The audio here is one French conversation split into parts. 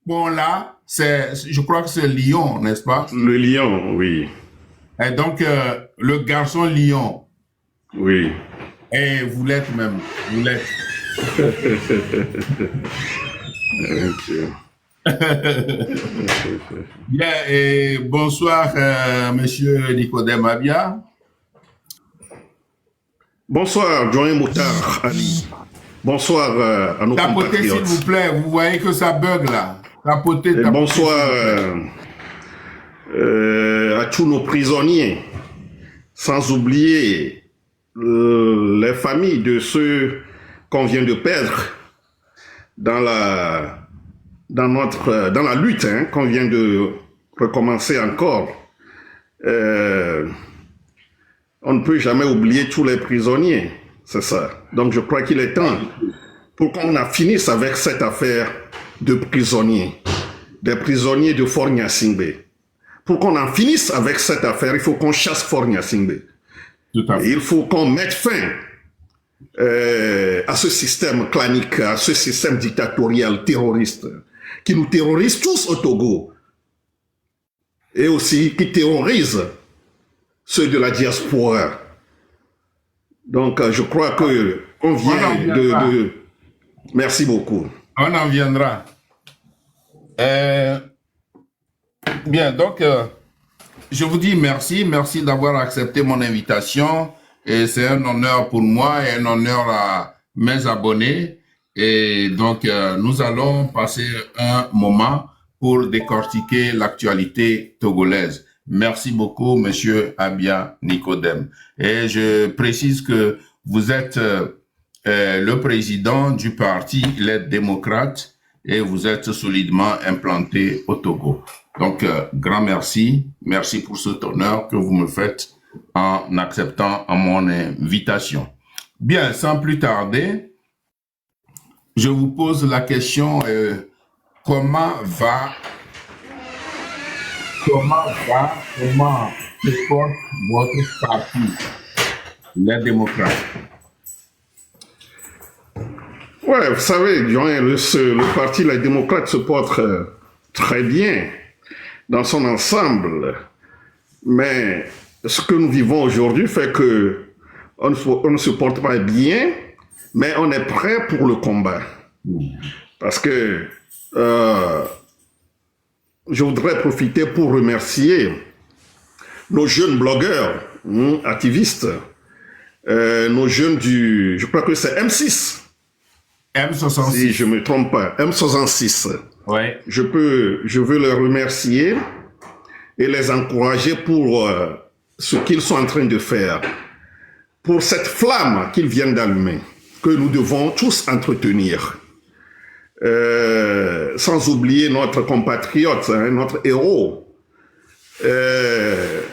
Bon, là, je crois que c'est Lyon, n'est-ce pas? Le lion, oui. Et donc, le garçon lion, Oui. et vous l'êtes même, vous l'êtes. Ok. Bien, et bonsoir, monsieur Nicodème Abia. Bonsoir, Joël Moutard Ali. Bonsoir à nos Tapotez, s'il vous compatriotes. plaît, vous voyez que ça bug là. Tapotez, Et tapotez, s'il bonsoir vous plaît. à tous nos prisonniers, sans oublier les familles de ceux qu'on vient de perdre dans dans la lutte qu'on vient de recommencer encore. On ne peut jamais oublier tous les prisonniers, c'est ça. Donc je crois qu'il est temps pour qu'on en finisse avec cette affaire de prisonniers, des prisonniers de Fort Gnassingbé. Pour qu'on en finisse avec cette affaire, il faut qu'on chasse Fort Gnassingbé. Tout à Et fait. il faut qu'on mette fin à ce système clanique, à ce système dictatorial terroriste qui nous terrorise tous au Togo et aussi qui terrorise ceux de la diaspora. Donc, je crois que on vient de... Merci beaucoup. On en viendra. Bien, donc, je vous dis merci. Merci d'avoir accepté mon invitation. Et c'est un honneur pour moi et un honneur à mes abonnés. Et donc, nous allons passer un moment pour décortiquer l'actualité togolaise. Merci beaucoup, monsieur Abia Nicodème. Et je précise que vous êtes le président du parti Les Démocrates et vous êtes solidement implanté au Togo. Donc, grand merci. Merci pour cet honneur que vous me faites en acceptant mon invitation. Bien, sans plus tarder, je vous pose la question, comment se porte votre parti, les démocrates? Ouais, vous savez, le parti Les Démocrates se porte très bien dans son ensemble. Mais ce que nous vivons aujourd'hui fait que on ne se porte pas bien, mais on est prêt pour le combat. Parce que je voudrais profiter pour remercier nos jeunes blogueurs, activistes, nos jeunes je crois que c'est M6. M66. Si je ne me trompe pas, M66. Ouais. Je veux les remercier et les encourager pour ce qu'ils sont en train de faire, pour cette flamme qu'ils viennent d'allumer, que nous devons tous entretenir. Sans oublier notre compatriote, notre héros, c'est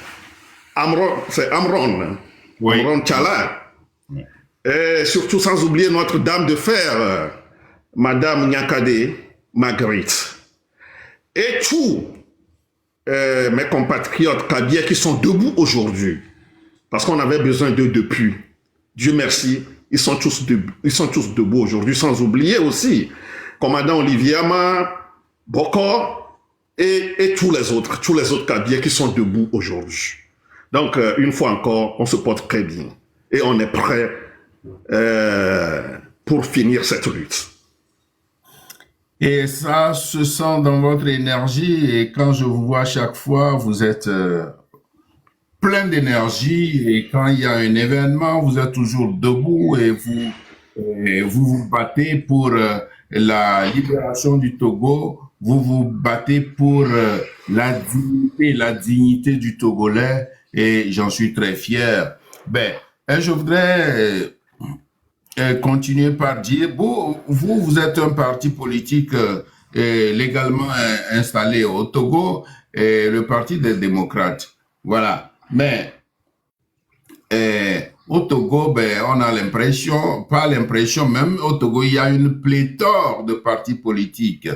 Amron, Oui. Amron Tchala. Et surtout sans oublier notre dame de fer, Madame Nyakade Marguerite. Et tous mes compatriotes kabyles qui sont debout aujourd'hui, parce qu'on avait besoin d'eux depuis. Dieu merci, ils sont tous debout aujourd'hui, sans oublier aussi commandant Olivier Ama, Boko et tous les autres kabyles qui sont debout aujourd'hui. Donc, une fois encore, on se porte très bien et on est prêt pour finir cette lutte. Et ça se sent dans votre énergie et quand je vous vois chaque fois, vous êtes plein d'énergie et quand il y a un événement, vous êtes toujours debout et vous battez pour la libération du Togo, vous vous battez pour la dignité du Togolais et j'en suis très fier. Ben, je voudrais continuer par dire, vous êtes un parti politique légalement installé au Togo, le Parti des démocrates. Voilà. Mais au Togo, ben, on a l'impression, pas l'impression même, au Togo, il y a une pléthore de partis politiques.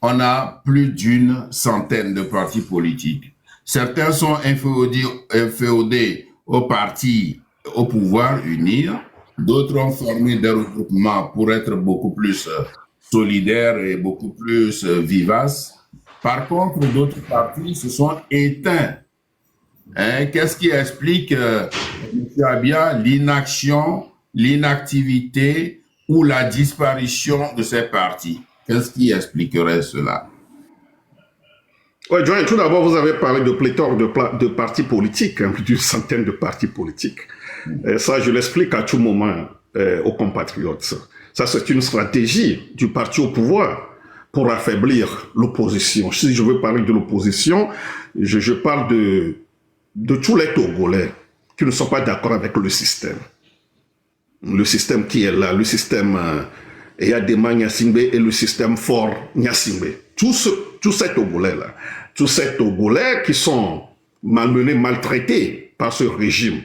On a plus d'une centaine de partis politiques. Certains sont inféodés au parti au pouvoir unir. D'autres ont formé des regroupements pour être beaucoup plus solidaire et beaucoup plus vivace. Par contre, d'autres partis se sont éteints. Hein? Qu'est-ce qui explique, M. Abia, l'inaction, l'inactivité ou la disparition de ces partis? Qu'est-ce qui expliquerait cela? Oui, John, tout d'abord, vous avez parlé de pléthore de partis politiques, plus d'une centaine de partis politiques. Et ça, je l'explique à tout moment aux compatriotes. Ça, c'est une stratégie du parti au pouvoir pour affaiblir l'opposition. Si je veux parler de l'opposition, je parle de tous les Togolais qui ne sont pas d'accord avec le système. Le système qui est là, le système Eyadema Nyasingbe et le système fort Nyasingbe. Tous ces Togolais-là, tous ces Togolais qui sont malmenés, maltraités par ce régime.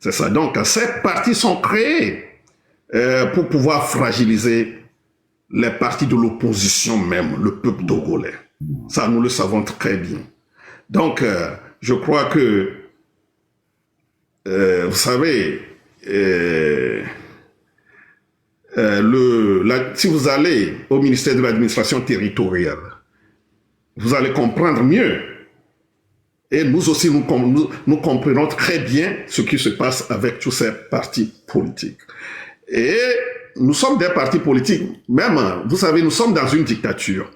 C'est ça. Donc, ces partis sont créés pour pouvoir fragiliser les partis de l'opposition même, le peuple togolais. Ça, nous le savons très bien. Donc, je crois que, vous savez, si vous allez au ministère de l'administration territoriale, vous allez comprendre mieux. Et nous aussi, nous comprenons très bien ce qui se passe avec tous ces partis politiques. Et nous sommes des partis politiques, même, vous savez, nous sommes dans une dictature.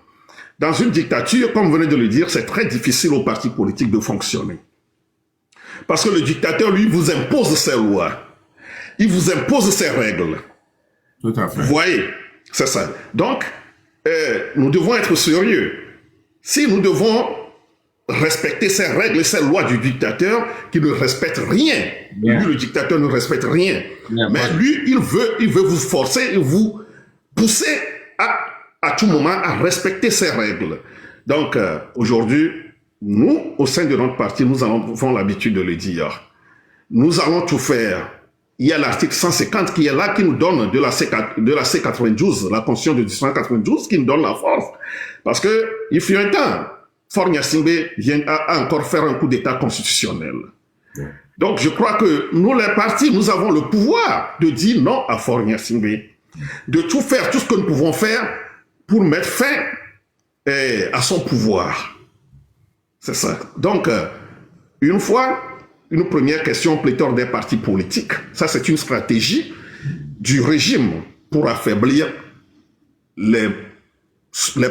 Dans une dictature, comme vous venez de le dire, c'est très difficile aux partis politiques de fonctionner. Parce que le dictateur, lui, vous impose ses lois. Il vous impose ses règles. Tout à fait. Vous voyez, c'est ça. Donc, nous devons être sérieux. Si nous devons respecter ces règles et ces lois du dictateur qui ne respecte rien. Bien. Lui, le dictateur ne respecte rien. Bien, mais lui, il veut vous forcer et vous pousser à tout moment à respecter ces règles. Donc, aujourd'hui, nous, au sein de notre parti, nous avons l'habitude de le dire. Nous allons tout faire. Il y a l'article 150 qui est là, qui nous donne de la C92, la Constitution de 1992, qui nous donne la force. Parce que, il fut un temps, Faure Gnassingbé vient à encore faire un coup d'État constitutionnel. Donc, je crois que nous, les partis, nous avons le pouvoir de dire non à Faure Gnassingbé, de tout faire, tout ce que nous pouvons faire pour mettre fin à son pouvoir. C'est ça. Donc, une fois, une première question, pléthore des partis politiques. Ça, c'est une stratégie du régime pour affaiblir les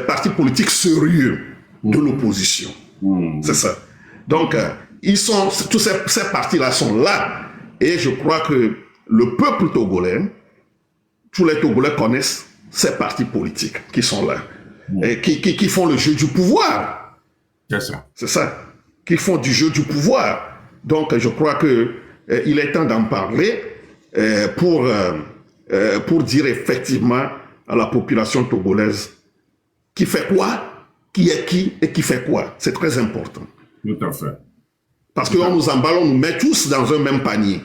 partis politiques sérieux de l'opposition. C'est ça. Donc, tous ces partis-là sont là. Et je crois que le peuple togolais, tous les Togolais connaissent ces partis politiques qui sont là. Et qui font le jeu du pouvoir. C'est ça. C'est ça. Qui font du jeu du pouvoir. Donc, je crois que il est temps d'en parler pour dire effectivement à la population togolaise qui fait quoi, qui est qui et qui fait quoi. C'est très important. Tout à fait. Parce qu'on nous emballe, on nous met tous dans un même panier.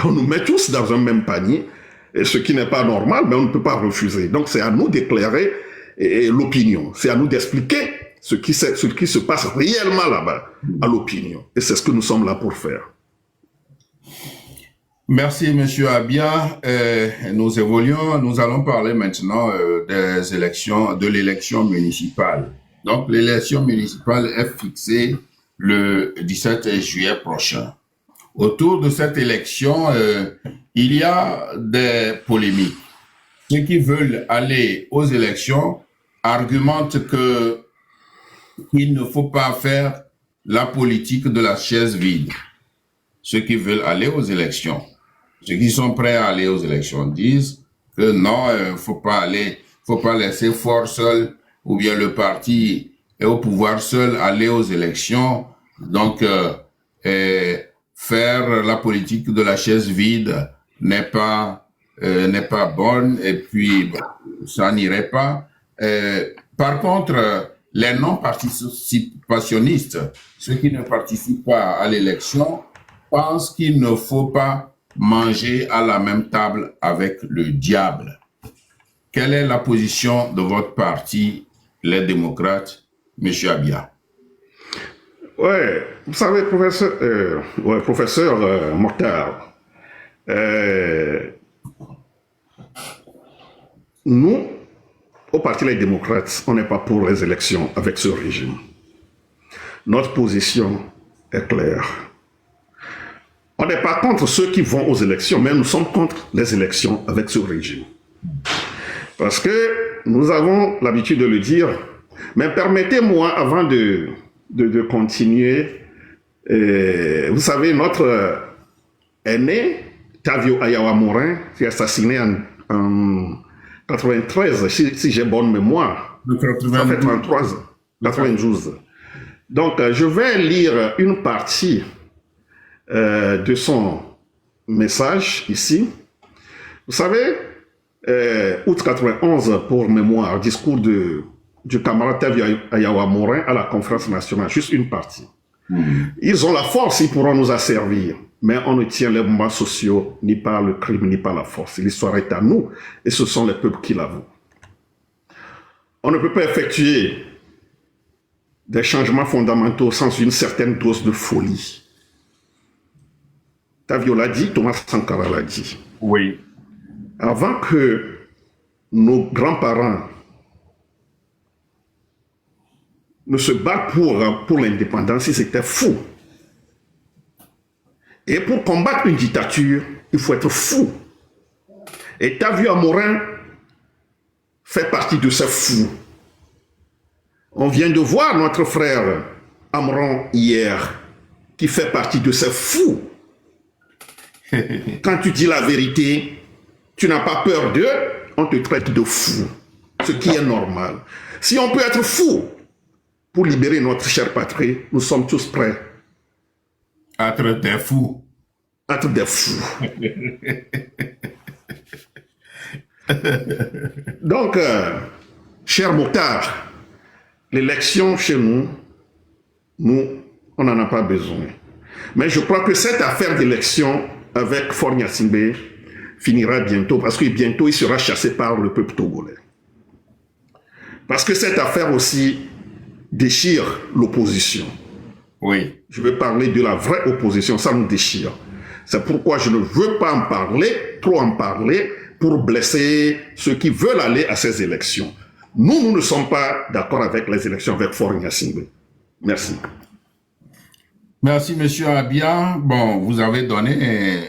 On nous met tous dans un même panier, et ce qui n'est pas normal, mais on ne peut pas refuser. Donc, c'est à nous d'éclairer l'opinion. C'est à nous d'expliquer ce qui se passe réellement là-bas à l'opinion. Et c'est ce que nous sommes là pour faire. Merci, M. Abia. Nous évoluons. Nous allons parler maintenant des élections, de l'élection municipale. Donc, l'élection municipale est fixée le 17 juillet prochain. Autour de cette élection, il y a des polémiques. Ceux qui veulent aller aux élections argumentent qu'il ne faut pas faire la politique de la chaise vide. Ceux qui veulent aller aux élections, ceux qui sont prêts à aller aux élections disent que non, faut pas laisser Faure seul ou bien le parti est au pouvoir seul aller aux élections. Donc, faire la politique de la chaise vide n'est pas bonne et puis ça n'irait pas. Par contre, les non-participationnistes, ceux qui ne participent pas à l'élection, pensent qu'il ne faut pas manger à la même table avec le diable. Quelle est la position de votre parti, les démocrates, M. Abia? Ouais, vous savez, professeur Mokhtar, nous, au Parti Les Démocrates, on n'est pas pour les élections avec ce régime. Notre position est claire. On n'est pas contre ceux qui vont aux élections, mais nous sommes contre les élections avec ce régime. Parce que nous avons l'habitude de le dire, mais permettez-moi, avant de continuer, vous savez, notre aîné, Tavio Ayawa-Morin, qui est assassiné en 93, si j'ai bonne mémoire. Ça fait 33 ans, 92. Donc, je vais lire une partie de son message ici. Vous savez, août 91, pour mémoire, discours du camarade Tavio Ayawa-Morin à la conférence nationale, juste une partie. Ils ont la force, ils pourront nous asservir, mais on ne tient les mouvements sociaux ni par le crime, ni par la force. L'histoire est à nous, et ce sont les peuples qui l'avouent. On ne peut pas effectuer des changements fondamentaux sans une certaine dose de folie. Tavio l'a dit, Thomas Sankara l'a dit. Oui. Avant que nos grands-parents ne se battent pour l'indépendance, ils étaient fous. Et pour combattre une dictature, il faut être fou. Et Tavio Morin fait partie de ces fous. On vient de voir notre frère Amron hier, qui fait partie de ces fous. Quand tu dis la vérité, tu n'as pas peur d'eux, on te traite de fou. Ce qui est normal. Si on peut être fou pour libérer notre chère patrie, nous sommes tous prêts. Être des fous. Être des fous. Donc, cher Mokhtar, l'élection chez nous, on n'en a pas besoin. Mais je crois que cette affaire d'élection avec Faure Gnassingbé finira bientôt, parce que bientôt il sera chassé par le peuple togolais. Parce que cette affaire aussi déchire l'opposition. Oui. Je veux parler de la vraie opposition, ça nous déchire. C'est pourquoi je ne veux pas en parler, trop en parler, pour blesser ceux qui veulent aller à ces élections. Nous ne sommes pas d'accord avec les élections avec Faure Gnassingbé. Merci. Merci, Monsieur Abia. Bon, vous avez donné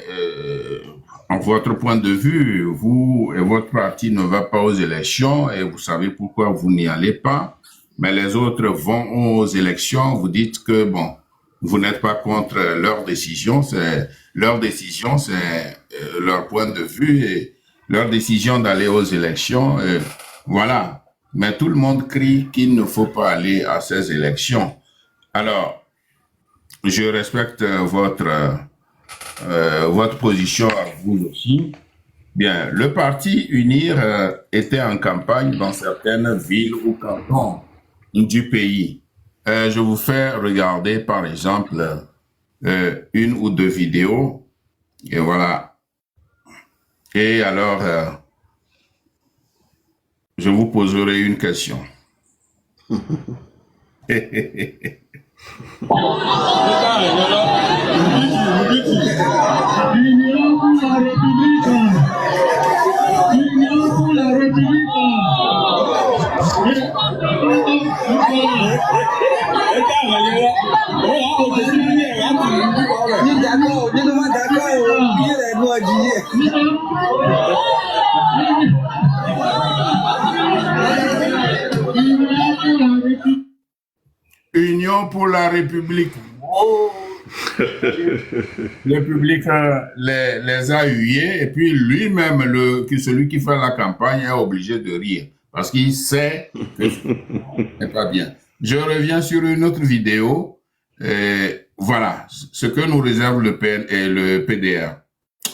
en votre point de vue, vous et votre parti ne va pas aux élections et vous savez pourquoi vous n'y allez pas. Mais les autres vont aux élections. Vous dites que, bon, vous n'êtes pas contre leur décision. C'est leur décision, c'est leur point de vue et leur décision d'aller aux élections. Voilà. Mais tout le monde crie qu'il ne faut pas aller à ces élections. Alors, je respecte votre position à vous aussi. Bien, le parti UNIR était en campagne dans certaines villes ou cantons du pays. Je vous fais regarder, par exemple, une ou deux vidéos. Et voilà. Et alors, je vous poserai une question. Union pour la République. Oh. Le public les a hués et puis lui-même, celui qui fait la campagne, est obligé de rire parce qu'il sait que ce n'est pas bien. Je reviens sur une autre vidéo. Voilà ce que nous réserve le PDR.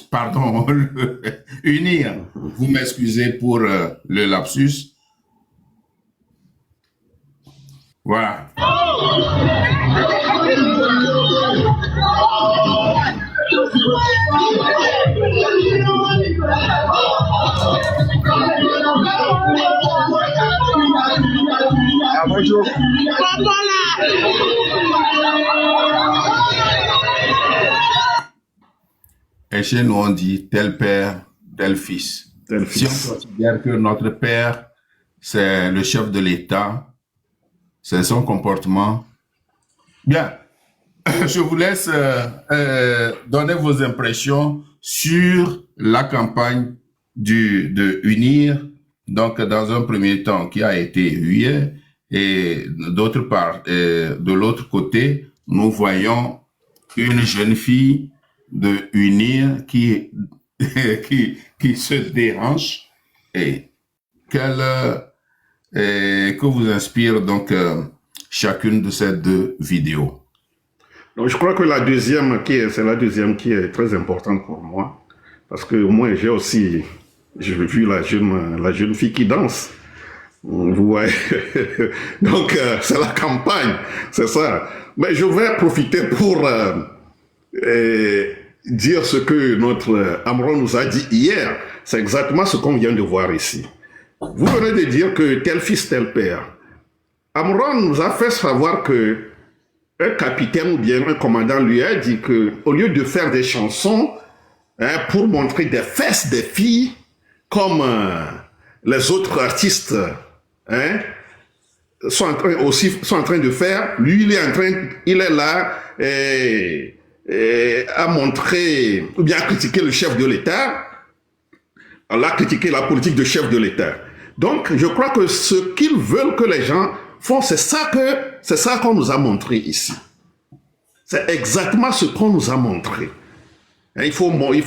Pardon, UNIR. Vous m'excusez pour le lapsus. Voilà. Et chez nous, on dit tel père, tel fils. Si on considère que notre père c'est le chef de l'État, c'est son comportement. Bien, je vous laisse donner vos impressions sur la campagne de Unir, donc dans un premier temps qui a été huée, et d'autre part, de l'autre côté, nous voyons une jeune fille de Unir qui se dérange et que vous inspire donc chacune de ces deux vidéos. Donc, je crois que c'est la deuxième qui est très importante pour moi, parce que moi j'ai vu la jeune fille qui danse. Vous voyez, donc c'est la campagne, c'est ça. Mais je vais profiter pour dire ce que notre Amron nous a dit hier. C'est exactement ce qu'on vient de voir ici. Vous venez de dire que tel fils, tel père. Amron nous a fait savoir que un capitaine ou bien un commandant lui a dit que, au lieu de faire des chansons pour montrer des fesses des filles, comme les autres artistes sont en train de faire, lui il est là à montrer ou bien à critiquer le chef de l'État, à critiquer la politique du chef de l'État. Donc, je crois que ce qu'ils veulent que les gens font, c'est ça qu'on nous a montré ici. C'est exactement ce qu'on nous a montré. Il faut montrer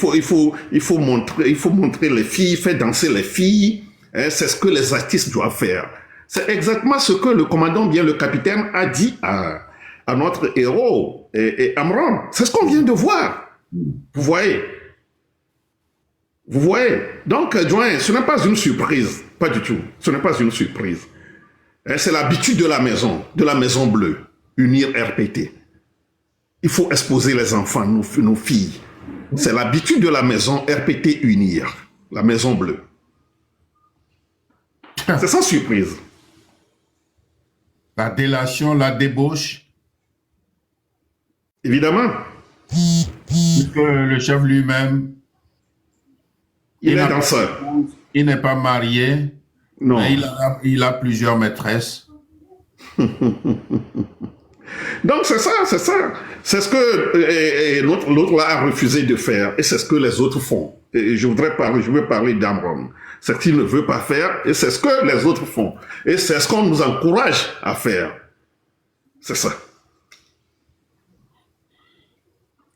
les filles, faire danser les filles. C'est ce que les artistes doivent faire. C'est exactement ce que le commandant, bien le capitaine, a dit à notre héros et Amron. C'est ce qu'on vient de voir. Vous voyez. Vous voyez. Donc, Joanne, ce n'est pas une surprise. Pas du tout. Ce n'est pas une surprise. C'est l'habitude de la maison bleue. Unir RPT. Il faut exposer les enfants, nos filles. C'est l'habitude de la maison RPT Unir. La maison bleue. C'est sans surprise. La délation, la débauche. Évidemment. Le chef lui-même, il est dans ça. Il n'est pas marié. Non. Mais il a plusieurs maîtresses. Donc c'est ça. C'est ce que l'autre là a refusé de faire. Et c'est ce que les autres font. Et je veux parler d'Amron. C'est ce qu'il ne veut pas faire. Et c'est ce que les autres font. Et c'est ce qu'on nous encourage à faire. C'est ça.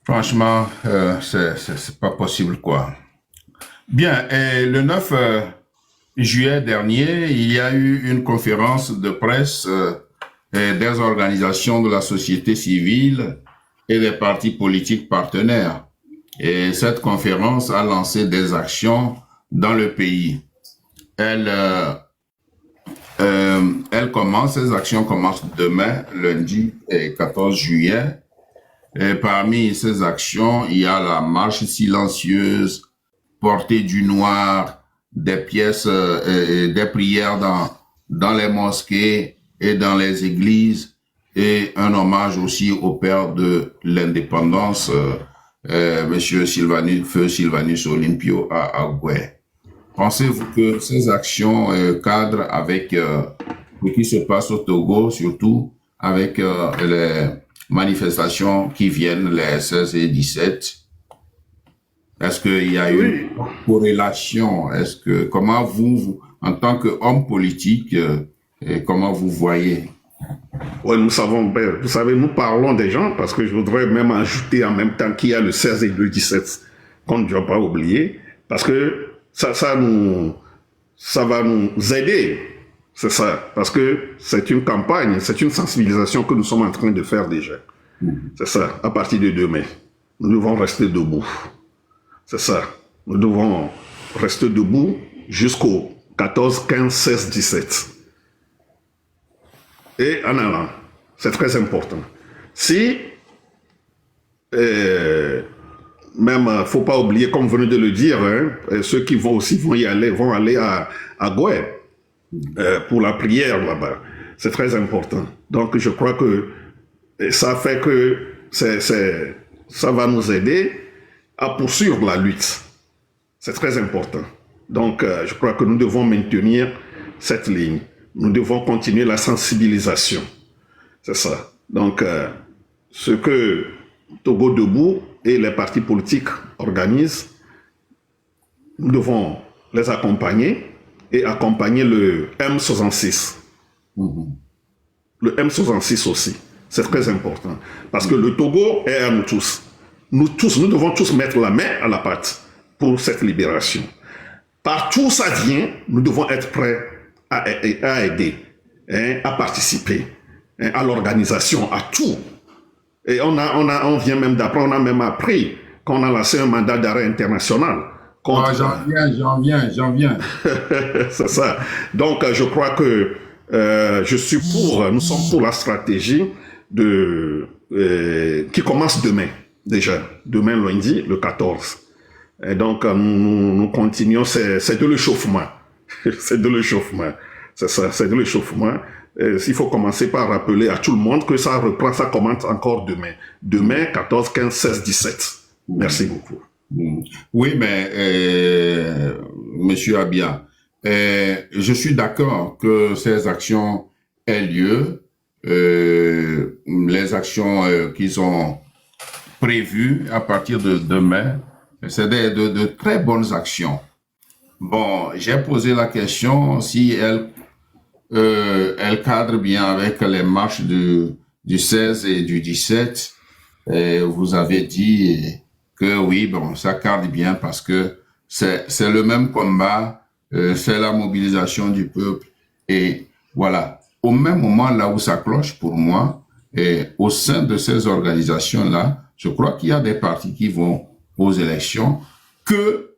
Franchement, c'est pas possible, quoi. Bien, et le 9 juillet dernier, il y a eu une conférence de presse des organisations de la société civile et des partis politiques partenaires. Et cette conférence a lancé des actions dans le pays. Ces actions commencent demain, lundi 14 juillet. Et parmi ces actions, il y a la marche silencieuse, porter du noir, des pièces et des prières dans les mosquées et dans les églises, et un hommage aussi au père de l'indépendance, Monsieur Feu Sylvanus Olympio à Goué. Pensez-vous que ces actions cadrent avec ce qui se passe au Togo, surtout avec les manifestations qui viennent les 16 et 17? Est-ce qu'il y a une corrélation? Comment vous, en tant qu'homme politique, comment vous voyez? Oui, nous savons, vous savez, nous parlons des gens, parce que je voudrais même ajouter en même temps qu'il y a le 16 et le 17, qu'on ne doit pas oublier, parce que ça va nous aider, c'est ça, parce que c'est une campagne, c'est une sensibilisation que nous sommes en train de faire déjà. C'est ça, à partir de demain. Nous devons rester debout. C'est ça. Nous devons rester debout jusqu'au 14, 15, 16, 17. Et en allant, c'est très important. Si, même, faut pas oublier, comme vous venez de le dire, ceux qui vont aller à Goué pour la prière là-bas. C'est très important. Donc, je crois que ça fait que ça va nous aider à poursuivre la lutte. C'est très important. Donc, je crois que nous devons maintenir cette ligne. Nous devons continuer la sensibilisation. C'est ça. Donc, ce que Togo Debout et les partis politiques organisent, nous devons les accompagner et accompagner le M66. Le M66 aussi. C'est très important. Parce que le Togo est à nous tous. Nous devons tous mettre la main à la pâte pour cette libération. Partout où ça vient, nous devons être prêts à aider, hein, à participer, hein, à l'organisation, à tout. Et on vient même d'apprendre, on a même appris qu'on a lancé un mandat d'arrêt international. J'en viens. C'est ça. Donc, je crois que nous sommes pour la stratégie qui commence demain, déjà. Demain, lundi, le 14. Et donc, nous continuons, c'est de l'échauffement. C'est de l'échauffement. C'est ça, c'est de l'échauffement. Il faut commencer par rappeler à tout le monde que ça reprend, ça commence encore demain. Demain, 14, 15, 16, 17. Merci beaucoup. Oui, mais Monsieur Abia, je suis d'accord que ces actions aient lieu. Les actions qu'ils ont prévues à partir de demain, c'est de très bonnes actions. Bon, j'ai posé la question si elles cadrent bien avec les marches du 16 et du 17. Et vous avez dit que oui, bon, ça cadre bien parce que c'est le même combat, c'est la mobilisation du peuple. Et voilà, au même moment là où ça cloche pour moi, et au sein de ces organisations-là, je crois qu'il y a des partis qui vont aux élections que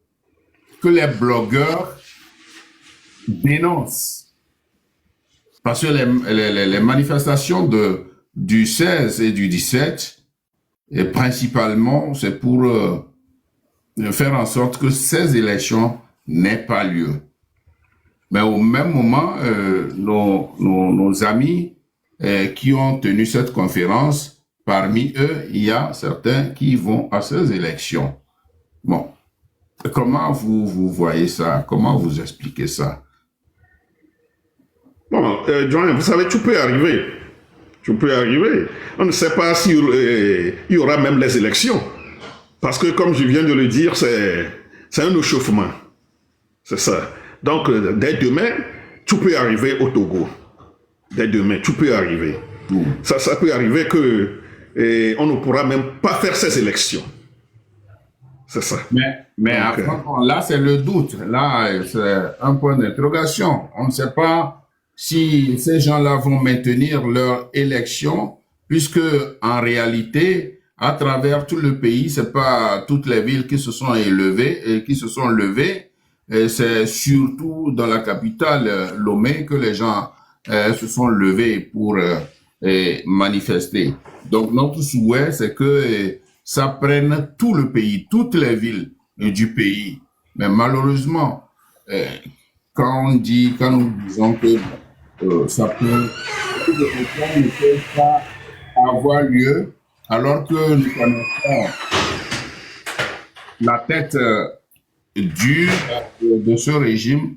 les blogueurs dénoncent. Parce que les manifestations du 16 et du 17, et principalement, c'est pour faire en sorte que ces élections n'aient pas lieu. Mais au même moment, nos amis qui ont tenu cette conférence, parmi eux, il y a certains qui vont à ces élections. Bon, comment vous voyez ça? Comment vous expliquez ça? Bon, John, vous savez, tout peut arriver. Tout peut arriver. On ne sait pas s'il y aura même les élections. Parce que, comme je viens de le dire, c'est un échauffement. C'est ça. Donc, dès demain, tout peut arriver au Togo. Dès demain, tout peut arriver. Ça peut arriver que on ne pourra même pas faire ces élections. C'est ça. Mais après, là, c'est le doute. Là, c'est un point d'interrogation. On ne sait pas si ces gens-là vont maintenir leur élection, puisque en réalité, à travers tout le pays, c'est pas toutes les villes qui se sont levées, et c'est surtout dans la capitale Lomé que les gens se sont levés pour manifester. Donc notre souhait, c'est que ça prenne tout le pays, toutes les villes du pays. Mais malheureusement, quand nous disons que ça peut, ne peut pas avoir lieu, alors que nous connaissons la tête dure de ce régime,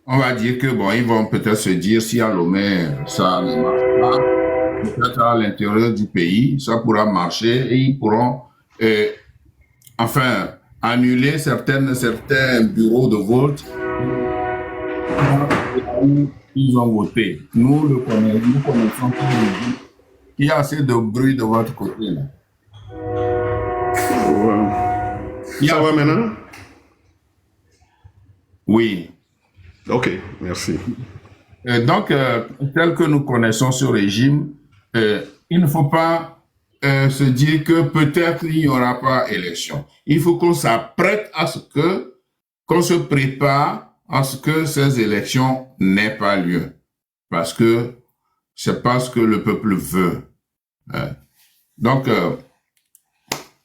on va dire que bon, ils vont peut-être se dire si à Lomé ça ne marche pas, peut-être à l'intérieur du pays, ça pourra marcher et ils pourront enfin annuler certains bureaux de vote où ils ont voté. Nous connaissons qu'il y a assez de bruit de votre côté. Là. Ça va maintenant? Oui. Ok, merci. Donc, tel que nous connaissons ce régime, il ne faut pas se dire que peut-être il n'y aura pas élection. Il faut qu'on s'apprête à qu'on se prépare à ce que ces élections n'aient pas lieu. Parce que c'est pas ce que le peuple veut. Donc,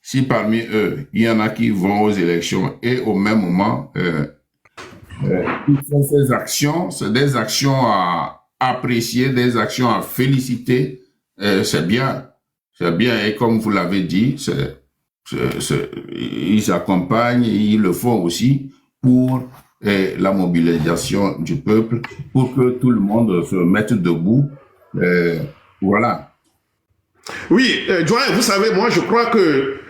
si parmi eux, il y en a qui vont aux élections et au même moment, ils font ces actions, c'est des actions à apprécier, des actions à féliciter, c'est bien. C'est bien, et comme vous l'avez dit, ils accompagnent, ils le font aussi pour la mobilisation du peuple pour que tout le monde se mette debout. Voilà. Oui, Joanne, vous savez, moi je crois que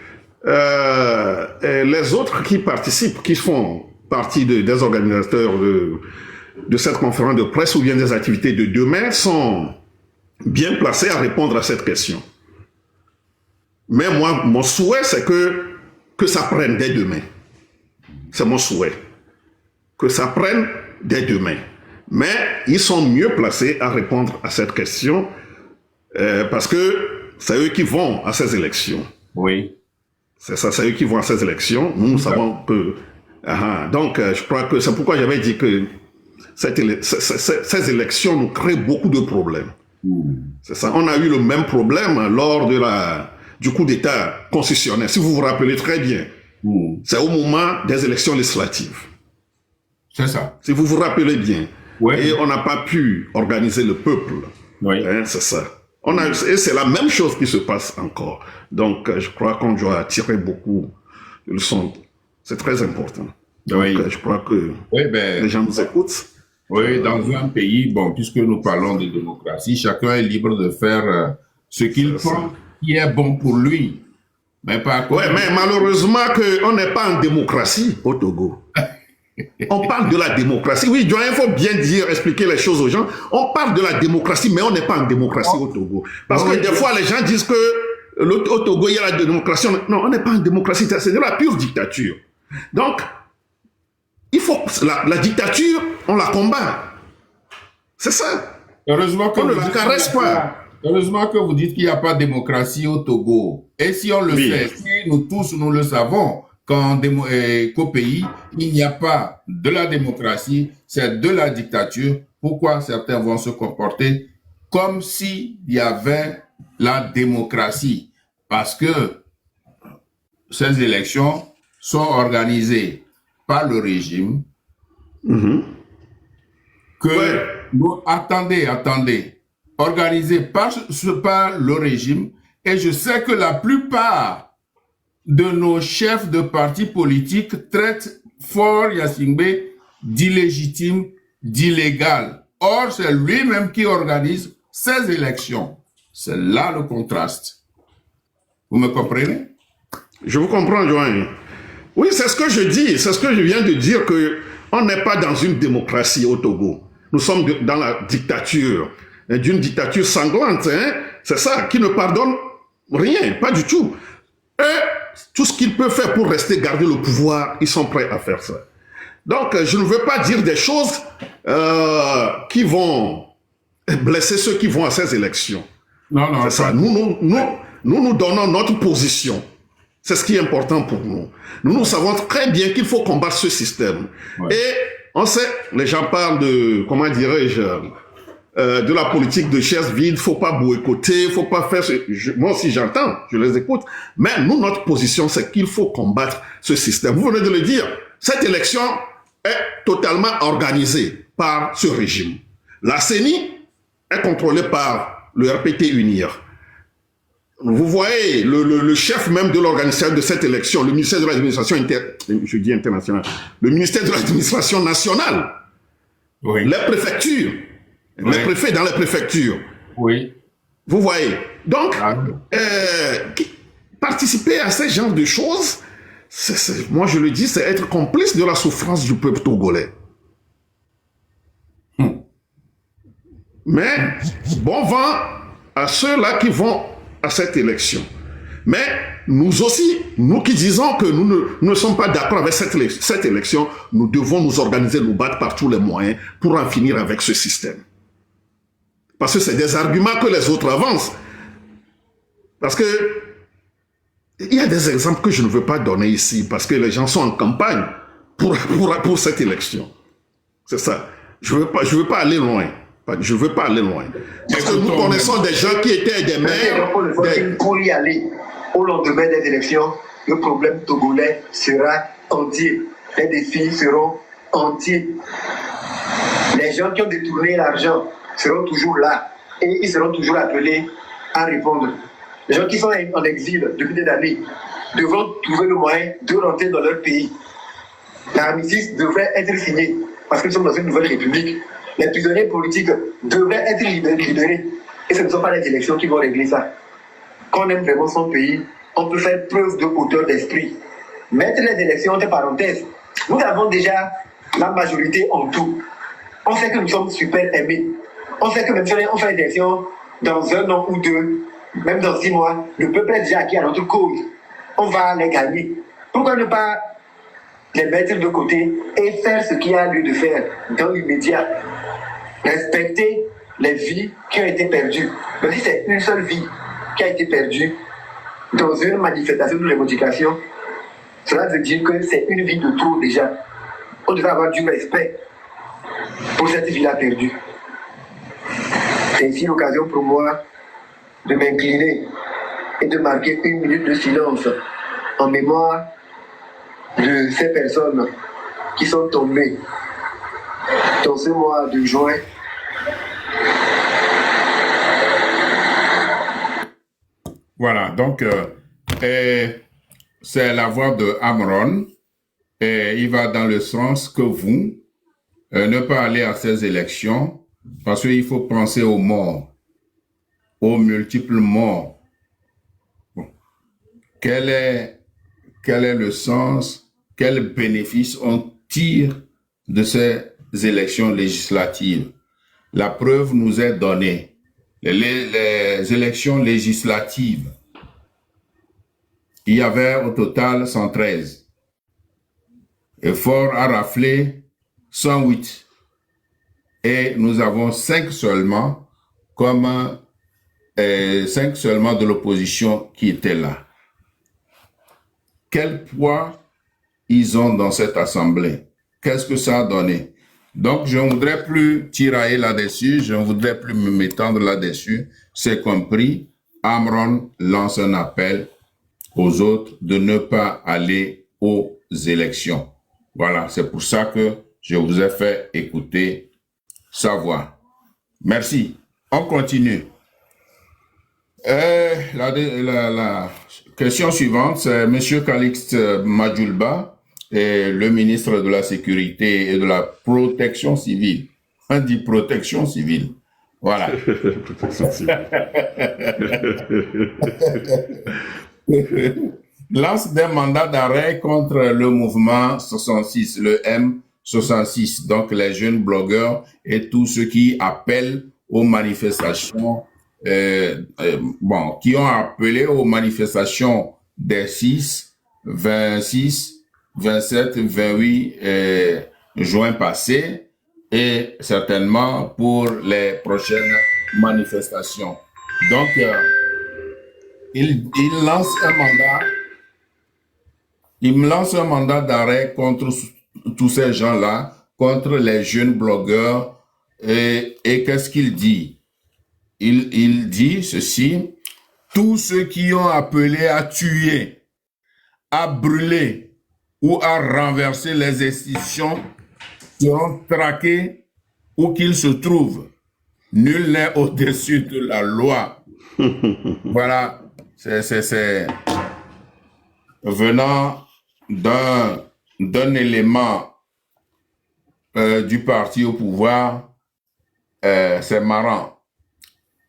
les autres qui participent, qui font partie des organisateurs de cette conférence de presse ou bien des activités de demain sont bien placés à répondre à cette question. Mais moi, mon souhait, c'est que ça prenne dès demain. C'est mon souhait. Que ça prenne dès demain. Mais ils sont mieux placés à répondre à cette question parce que c'est eux qui vont à ces élections. Oui. C'est ça, c'est eux qui vont à ces élections. Nous savons que... donc, je crois que c'est pourquoi j'avais dit que ces élections nous créent beaucoup de problèmes. C'est ça. On a eu le même problème lors du coup d'État constitutionnel. Si vous vous rappelez très bien, c'est au moment des élections législatives. C'est ça. Si vous vous rappelez bien. Ouais. Et on n'a pas pu organiser le peuple. Oui. C'est ça. Et c'est la même chose qui se passe encore. Donc, je crois qu'on doit tirer beaucoup de leçons. C'est très important. Oui. Donc, je crois que les gens nous écoutent. Oui, dans un pays, bon, puisque nous parlons de démocratie, chacun est libre de faire ce qu'il pense qui est bon pour lui. Mais pas mais malheureusement on n'est pas en démocratie au Togo. On parle de la démocratie. Oui, il faut bien expliquer les choses aux gens. On parle de la démocratie, mais on n'est pas en démocratie au Togo. Parce que des fois, les gens disent que au Togo, il y a la démocratie. Non, on n'est pas en démocratie. C'est de la pure dictature. Donc, il faut la dictature, on la combat. C'est ça. Heureusement que on ne la caresse pas. Heureusement que vous dites qu'il n'y a pas de démocratie au Togo. Et si on le sait, si nous tous, nous le savons, qu'au pays, il n'y a pas de la démocratie, c'est de la dictature, pourquoi certains vont se comporter comme s'il y avait la démocratie? Parce que ces élections sont organisées par le régime, attendez, organisées par le régime, et je sais que la plupart de nos chefs de partis politiques traitent Faure Gnassingbé d'illégitime, d'illégal. Or, c'est lui-même qui organise ces élections. C'est là le contraste. Vous me comprenez? Je vous comprends, Joanne. Oui, c'est ce que je dis, c'est ce que je viens de dire, qu'on n'est pas dans une démocratie au Togo. Nous sommes dans la dictature, d'une dictature sanglante, c'est ça, qui ne pardonne rien, pas du tout. Et tout ce qu'ils peuvent faire pour rester garder le pouvoir, ils sont prêts à faire ça. Donc, je ne veux pas dire des choses qui vont blesser ceux qui vont à ces élections. Non, c'est ça. Nous donnons notre position. C'est ce qui est important pour nous. Nous savons très bien qu'il faut combattre ce système. Ouais. Et on sait, les gens parlent de, comment dirais-je, de la politique de chaises vides, faut pas boycotter, faut pas faire moi aussi j'entends, je les écoute, mais nous, notre position, c'est qu'il faut combattre ce système. Vous venez de le dire, cette élection est totalement organisée par ce régime. La CENI est contrôlée par le RPT UNIR. Vous voyez, le chef même de l'organisation de cette élection, le ministère de l'administration internationale, le ministère de l'administration nationale, les préfectures, les préfets dans les préfectures. Oui. Vous voyez. Donc, participer à ce genre de choses, moi je le dis, c'est être complice de la souffrance du peuple togolais. Mais, bon vent à ceux-là qui vont à cette élection. Mais nous aussi, nous qui disons que nous ne sommes pas d'accord avec cette élection, nous devons nous organiser, nous battre par tous les moyens pour en finir avec ce système. Parce que c'est des arguments que les autres avancent. Parce que il y a des exemples que je ne veux pas donner ici, parce que les gens sont en campagne pour cette élection. C'est ça. Je veux pas aller loin. Je ne veux pas aller loin. Parce que nous connaissons des gens qui étaient des maires. Pour y aller au lendemain des élections, le problème togolais sera entier. Les défis seront entiers. Les gens qui ont détourné l'argent seront toujours là et ils seront toujours appelés à répondre. Les gens qui sont en exil depuis des années devront trouver le moyen de rentrer dans leur pays. l'armistice devrait être signé, parce que nous sommes dans une nouvelle république. Les prisonniers politiques devraient être libérés. Et ce ne sont pas les élections qui vont régler ça. Quand on aime vraiment son pays, on peut faire preuve de hauteur d'esprit. Mettre les élections entre parenthèses. Nous avons déjà la majorité en tout. On sait que nous sommes super aimés. On sait que même si on fait les élections dans 1 an ou 2, même dans 6 mois, le peuple est déjà acquis à notre cause. On va les gagner. Pourquoi ne pas les mettre de côté et faire ce qu'il y a lieu de faire dans l'immédiat? Respecter les vies qui ont été perdues. Mais si c'est une seule vie qui a été perdue dans une manifestation de revendication, cela veut dire que c'est une vie de trop déjà. On devrait avoir du respect pour cette vie-là perdue. C'est ici l'occasion pour moi de m'incliner et de marquer 1 minute de silence en mémoire de ces personnes qui sont tombées dans ce mois de juin. Voilà, donc c'est la voix de Amron et il va dans le sens que vous ne pas aller à ces élections parce qu'il faut penser aux morts, aux multiples morts. Bon. Quel est le sens, quel bénéfice on tire de ces élections législatives? La preuve nous est donnée. Les élections législatives, il y avait au total 113. Et Fort a raflé 108. Et nous avons 5 seulement, comme 5 seulement de l'opposition qui étaient là. Quel poids ils ont dans cette assemblée? Qu'est-ce que ça a donné? Donc, je ne voudrais plus tirailler là-dessus, je ne voudrais plus m'étendre là-dessus. C'est compris. Amron lance un appel aux autres de ne pas aller aux élections. Voilà, c'est pour ça que je vous ai fait écouter sa voix. Merci. On continue. La question suivante, c'est M. Calixte Madjoulba, et le ministre de la Sécurité et de la Protection civile. On dit protection civile. Voilà. Protection civile. Lance des mandats d'arrêt contre le mouvement 66, le M66, donc les jeunes blogueurs et tous ceux qui appellent aux manifestations, qui ont appelé aux manifestations des 6, 26, 27, 28 juin passé et certainement pour les prochaines manifestations. Donc, il lance un mandat. Il me lance un mandat d'arrêt contre tous ces gens-là, contre les jeunes blogueurs. Et qu'est-ce qu'il dit? Il dit ceci: tous ceux qui ont appelé à tuer, à brûler ou à renverser les institutions seront traqués où qu'ils se trouvent. Nul n'est au-dessus de la loi. Voilà, c'est venant d'un élément du parti au pouvoir, c'est marrant.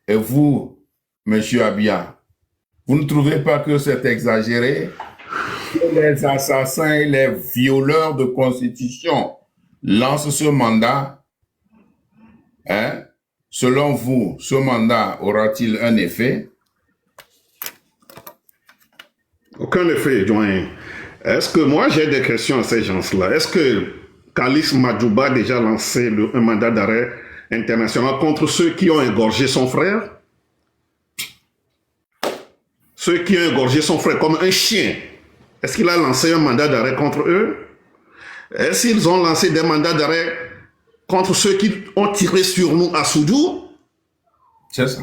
Et vous, Monsieur Abia, vous ne trouvez pas que c'est exagéré? Que les assassins et les violeurs de constitution lancent ce mandat? Hein? Selon vous, ce mandat aura-t-il un effet? Aucun effet, doyen. Est-ce que moi j'ai des questions à ces gens-là? Est-ce que Calixte Madjoulba a déjà lancé un mandat d'arrêt international contre ceux qui ont égorgé son frère? Ceux qui ont égorgé son frère comme un chien. Est-ce qu'il a lancé un mandat d'arrêt contre eux? Est-ce qu'ils ont lancé des mandats d'arrêt contre ceux qui ont tiré sur nous à Soudou? C'est ça.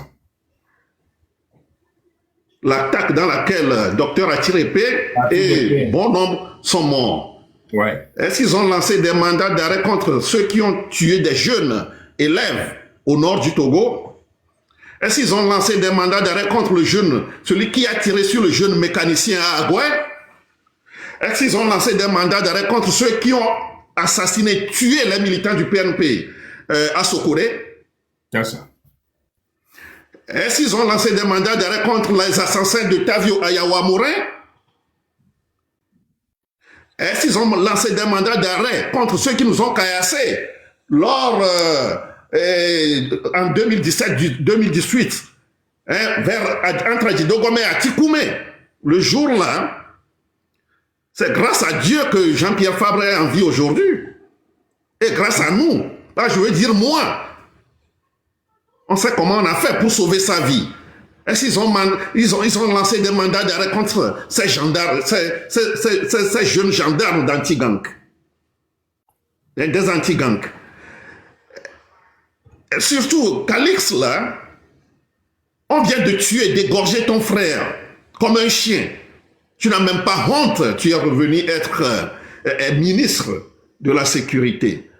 L'attaque dans laquelle le docteur a tiré paix et bon nombre sont morts. Ouais. Est-ce qu'ils ont lancé des mandats d'arrêt contre ceux qui ont tué des jeunes élèves au nord du Togo? Est-ce qu'ils ont lancé des mandats d'arrêt contre le jeune, celui qui a tiré sur le jeune mécanicien à Agoué? Est-ce qu'ils ont lancé des mandats d'arrêt contre ceux qui ont assassiné, tué les militants du PNP à Sokoré? C'est ça. Est-ce qu'ils ont lancé des mandats d'arrêt contre les assassins de Tavio Ayawa-Morin? Est-ce qu'ils ont lancé des mandats d'arrêt contre ceux qui nous ont caillassés lors, en 2017-2018, entre Adjidogome et Atikoumé? Le jour-là, c'est grâce à Dieu que Jean-Pierre Fabre est en vie aujourd'hui. Et grâce à nous. Là, je veux dire moi. On sait comment on a fait pour sauver sa vie. Est-ce qu'ils ont lancé des mandats d'arrêt contre ces gendarmes, ces jeunes gendarmes d'anti-gang, des anti-gangs. Surtout, Calix, là, on vient de tuer, d'égorger ton frère comme un chien. Tu n'as même pas honte, tu es revenu être ministre de la sécurité.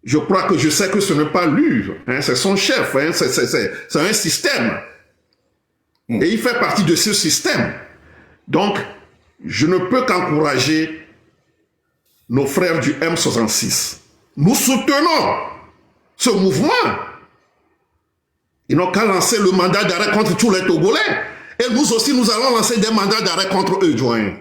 Je crois que je sais que ce n'est pas lui, hein, c'est son chef, hein, c'est un système. Et il fait partie de ce système. Donc, je ne peux qu'encourager nos frères du M66. Nous soutenons ce mouvement. Ils n'ont qu'à lancer le mandat d'arrêt contre tous les Togolais. Et nous aussi, nous allons lancer des mandats d'arrêt contre eux, Joanne.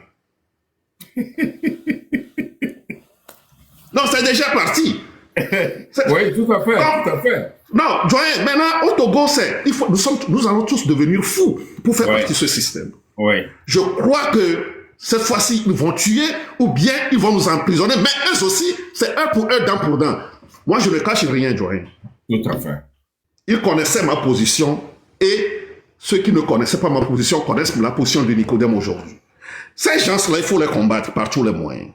Non, c'est déjà parti. Oui, tout à fait, tout à fait. Non, Joanne, maintenant, au Togo, nous allons tous devenir fous pour faire partie de ce système. Oui. Je crois que cette fois-ci, ils vont tuer ou bien ils vont nous emprisonner. Mais eux aussi, c'est un pour eux, dent pour dent. Moi, je ne cache rien, Joanne. Tout à fait. Ils connaissaient ma position et ceux qui ne connaissaient pas ma position connaissent la position de Nicodème aujourd'hui. Ces gens-là, il faut les combattre par tous les moyens.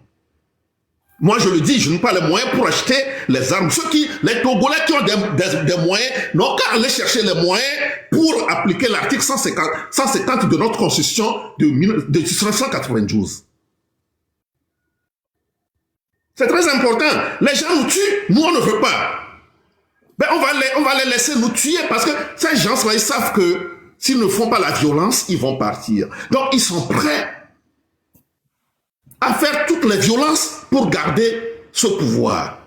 Moi, je le dis, je n'ai pas les moyens pour acheter les armes. Les Togolais qui ont des moyens, n'ont qu'à aller chercher les moyens pour appliquer l'article 150 de notre Constitution de 1992. C'est très important. Les gens nous tuent, nous, on ne veut pas. Ben, on va les laisser nous tuer parce que ces gens-là, ils savent que s'ils ne font pas la violence, ils vont partir. Donc, ils sont prêts à faire toutes les violences pour garder ce pouvoir.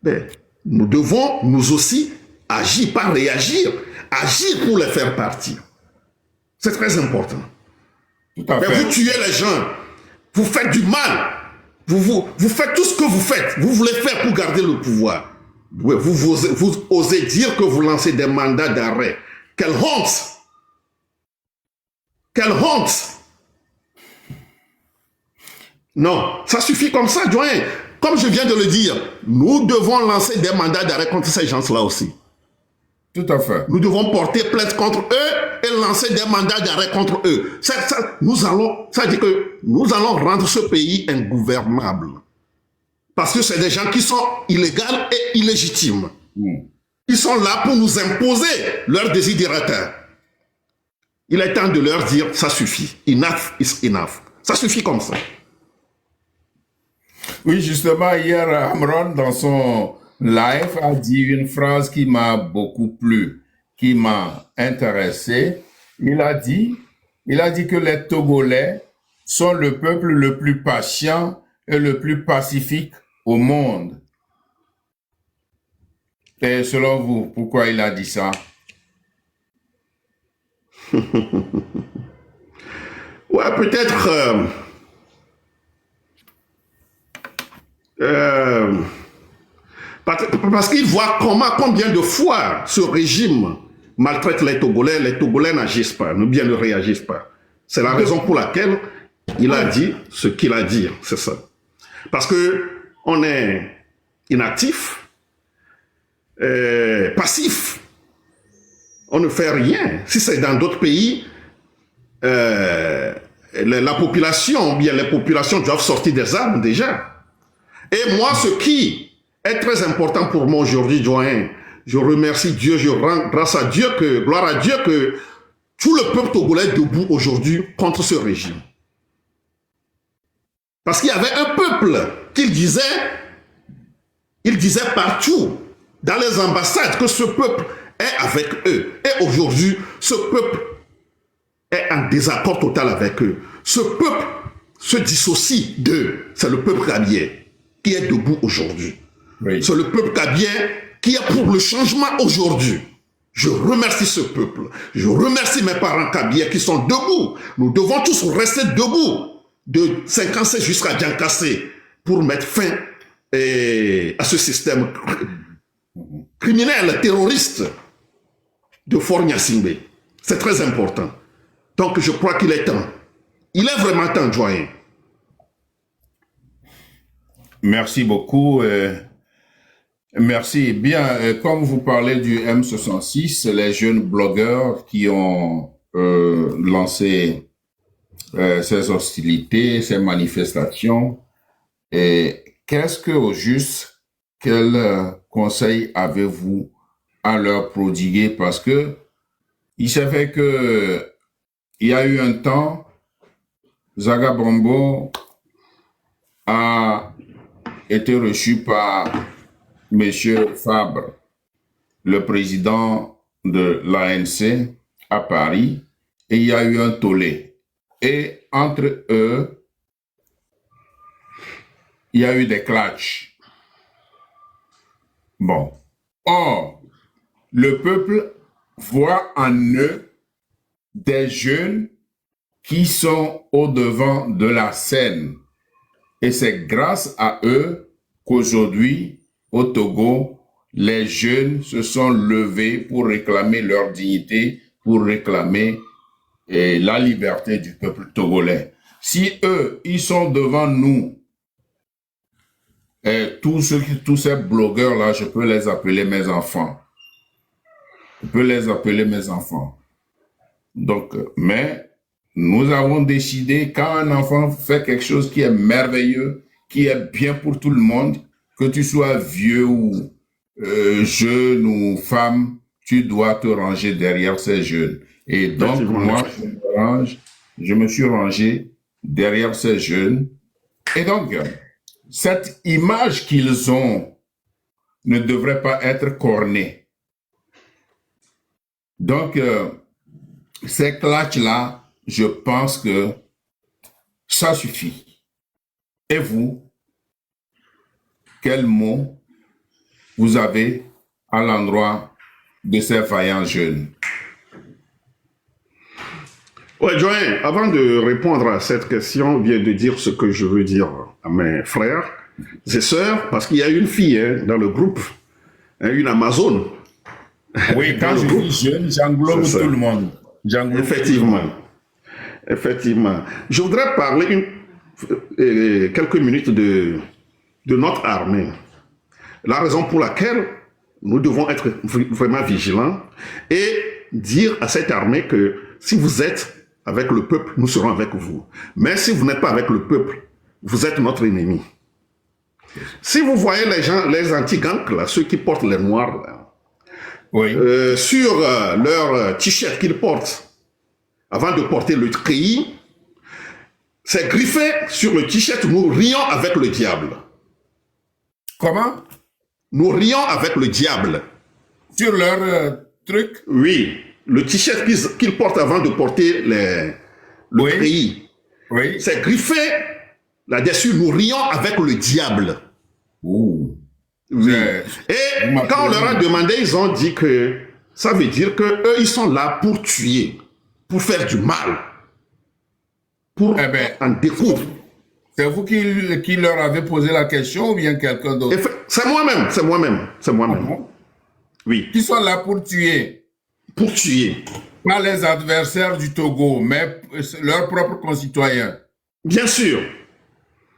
Mais nous devons, nous aussi, agir, pas réagir, agir pour les faire partir. C'est très important. Tout à fait. Mais vous tuez les gens, vous faites du mal, vous faites tout ce que vous faites, vous voulez faire pour garder le pouvoir. Vous osez dire que vous lancez des mandats d'arrêt. Quelle honte! Quelle honte! Non, ça suffit comme ça, Joanne. Comme je viens de le dire, nous devons lancer des mandats d'arrêt contre ces gens-là aussi. Tout à fait. Nous devons porter plainte contre eux et lancer des mandats d'arrêt contre eux. Ça dit que nous allons rendre ce pays ingouvernable. Parce que c'est des gens qui sont illégaux et illégitimes. Ils sont là pour nous imposer leurs désiderata. Il est temps de leur dire, ça suffit. Enough is enough. Ça suffit comme ça. Oui, justement, hier, Amron, dans son live, a dit une phrase qui m'a beaucoup plu, qui m'a intéressé. Il a dit que les Togolais sont le peuple le plus patient et le plus pacifique au monde. Et selon vous, pourquoi il a dit ça? Ouais, peut-être... parce qu'il voit combien de fois ce régime maltraite les Togolais n'agissent pas, ne réagissent pas. C'est la raison pour laquelle il a dit ce qu'il a dit, c'est ça. Parce que on est inactif, passif, on ne fait rien. Si c'est dans d'autres pays, la population, bien les populations doivent sortir des armes déjà. Et moi, ce qui est très important pour moi aujourd'hui, Joanne, je remercie Dieu, je rends grâce à Dieu, gloire à Dieu que tout le peuple togolais est debout aujourd'hui contre ce régime. Parce qu'il y avait un peuple il disait partout, dans les ambassades, que ce peuple est avec eux. Et aujourd'hui, ce peuple est en désaccord total avec eux. Ce peuple se dissocie d'eux. C'est le peuple gabien qui est debout aujourd'hui. Oui. C'est le peuple gabien qui est pour le changement aujourd'hui. Je remercie ce peuple. Je remercie mes parents gabiens qui sont debout. Nous devons tous rester debout de 56 jusqu'à Diankassé pour mettre fin à ce système criminel, terroriste de Fort Gnassingbé. C'est très important. Donc je crois qu'il est temps. Il est vraiment temps, doyen. Merci beaucoup. Merci. Bien, comme vous parlez du M66, les jeunes blogueurs qui ont lancé ces hostilités, ces manifestations, et qu'est-ce que, au juste, quel conseil avez-vous à leur prodiguer? Parce que il s'est fait que il y a eu un temps, Zaga Bombo a été reçu par Monsieur Fabre, le président de l'ANC à Paris, et il y a eu un tollé. Et entre eux, il y a eu des clashs. Bon. Or, le peuple voit en eux des jeunes qui sont au-devant de la scène. Et c'est grâce à eux qu'aujourd'hui, au Togo, les jeunes se sont levés pour réclamer leur dignité, pour réclamer la liberté du peuple togolais. Si eux, ils sont devant nous, tous ces blogueurs-là, je peux les appeler mes enfants. Je peux les appeler mes enfants. Donc, mais nous avons décidé, quand un enfant fait quelque chose qui est merveilleux, qui est bien pour tout le monde, que tu sois vieux ou jeune ou femme, tu dois te ranger derrière ces jeunes. Et donc, moi, je me suis rangé derrière ces jeunes. Et donc, cette image qu'ils ont ne devrait pas être cornée. Donc, ces clashs-là, je pense que ça suffit. Et vous, quel mot vous avez à l'endroit de ces vaillants jeunes? Ouais, Joël, avant de répondre à cette question, bien de dire ce que je veux dire à mes frères et sœurs, parce qu'il y a une fille dans le groupe, une Amazone. Oui, quand je dis jeune, j'englobe tout le monde. Effectivement. Effectivement. Je voudrais parler quelques minutes de notre armée. La raison pour laquelle nous devons être vraiment vigilants et dire à cette armée que si vous êtes avec le peuple, nous serons avec vous. Mais si vous n'êtes pas avec le peuple, vous êtes notre ennemi. Si vous voyez les gens, les anti-gangs, là, ceux qui portent les noirs, là, oui. Sur leur t-shirt qu'ils portent, avant de porter le treillis, c'est griffé sur le t-shirt, nous rions avec le diable. Comment? Nous rions avec le diable. Sur leur truc? Oui, le t-shirt qu'ils portent avant de porter le treillis. Oui. C'est griffé là-dessus, nous rions avec le diable. Ouh. Oui. Et quand on leur a demandé, ils ont dit que ça veut dire que eux, ils sont là pour tuer, pour faire du mal, pour en découdre. C'est vous qui leur avez posé la question ou bien quelqu'un d'autre? C'est moi-même, c'est moi-même, c'est moi-même. Ah bon? Oui. Qui sont là pour tuer? Pour tuer. Pas les adversaires du Togo, mais leurs propres concitoyens. Bien sûr.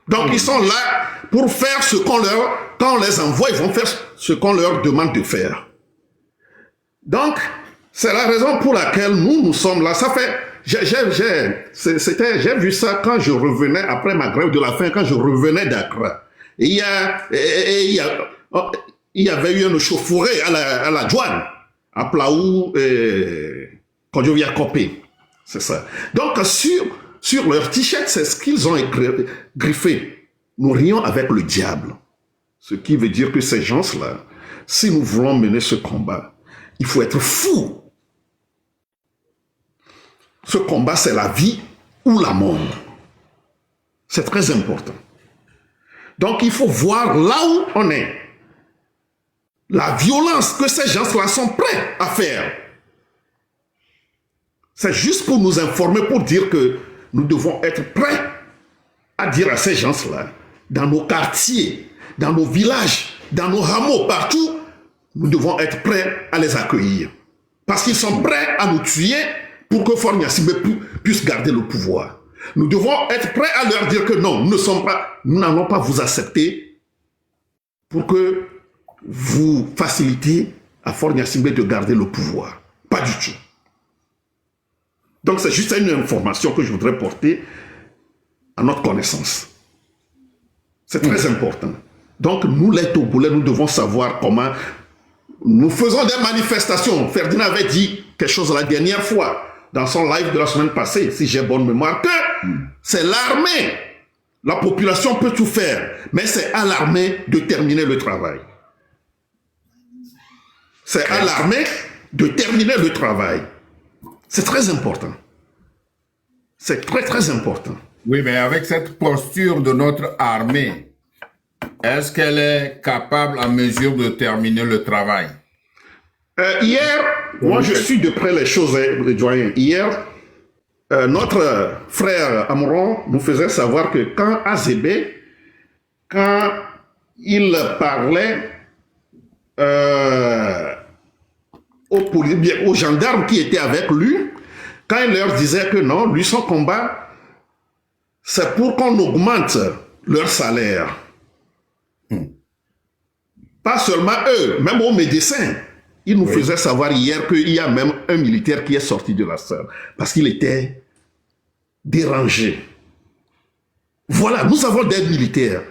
Donc ils sont là pour faire ce qu'on leur... Quand on les envoie, ils vont faire ce qu'on leur demande de faire. Donc, c'est la raison pour laquelle nous sommes là. Ça fait... J'ai vu ça quand je revenais, après ma grève de la faim, quand je revenais d'Accra. Il y avait eu une chauffourée à la douane, à Plaou, Kodjovia Kopé. C'est ça. Donc, sur leur t-shirt, c'est ce qu'ils ont griffé. Nous rions avec le diable. Ce qui veut dire que ces gens-là, si nous voulons mener ce combat, il faut être fou. Ce combat, c'est la vie ou la mort. C'est très important. Donc, il faut voir là où on est. La violence que ces gens-là sont prêts à faire. C'est juste pour nous informer, pour dire que nous devons être prêts à dire à ces gens-là, dans nos quartiers, dans nos villages, dans nos hameaux, partout, nous devons être prêts à les accueillir. Parce qu'ils sont prêts à nous tuer pour que Faure Gnassingbé puisse garder le pouvoir. Nous devons être prêts à leur dire que non, nous n'allons pas vous accepter pour que vous facilitez à Faure Gnassingbé de garder le pouvoir. Pas du tout. Donc c'est juste une information que je voudrais porter à notre connaissance. C'est très important. Donc nous les Togolais, nous devons savoir comment nous faisons des manifestations. Ferdinand avait dit quelque chose la dernière fois dans son live de la semaine passée, si j'ai bonne mémoire, que c'est l'armée. La population peut tout faire, mais c'est à l'armée de terminer le travail. C'est à l'armée de terminer le travail. C'est très important. C'est très, très important. Oui, mais avec cette posture de notre armée, est-ce qu'elle est capable, à mesure de terminer le travail? Hier, moi je suis de près les choses, doyen. Hier, notre frère Amron nous faisait savoir que quand Azébé, quand il parlait aux gendarmes qui étaient avec lui, quand il leur disait que non, lui son combat, c'est pour qu'on augmente leur salaire. Pas seulement eux, même aux médecins. Il nous faisait savoir hier qu'il y a même un militaire qui est sorti de la salle parce qu'il était dérangé. Voilà, nous avons des militaires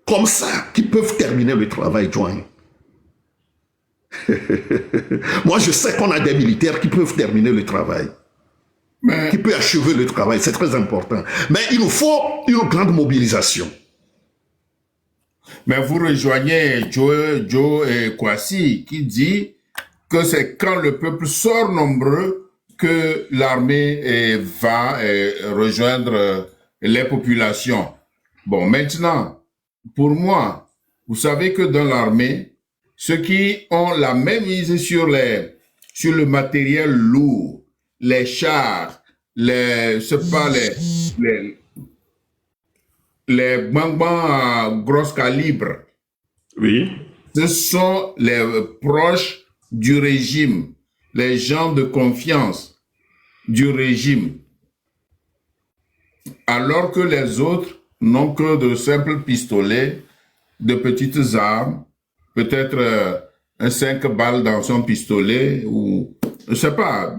comme ça qui peuvent terminer le travail, joint. Moi, je sais qu'on a des militaires qui peuvent terminer le travail. Qui peuvent achever le travail, c'est très important. Mais il nous faut une grande mobilisation. Mais vous rejoignez Joe et Kwasi qui dit que c'est quand le peuple sort nombreux que l'armée va rejoindre les populations. Bon, maintenant, pour moi, vous savez que dans l'armée, ceux qui ont la même mise sur le matériel lourd, les chars, les bonbons à gros calibre. Oui. Ce sont les proches du régime, les gens de confiance du régime. Alors que les autres n'ont que de simples pistolets, de petites armes, peut-être un 5 balles dans son pistolet ou je sais pas.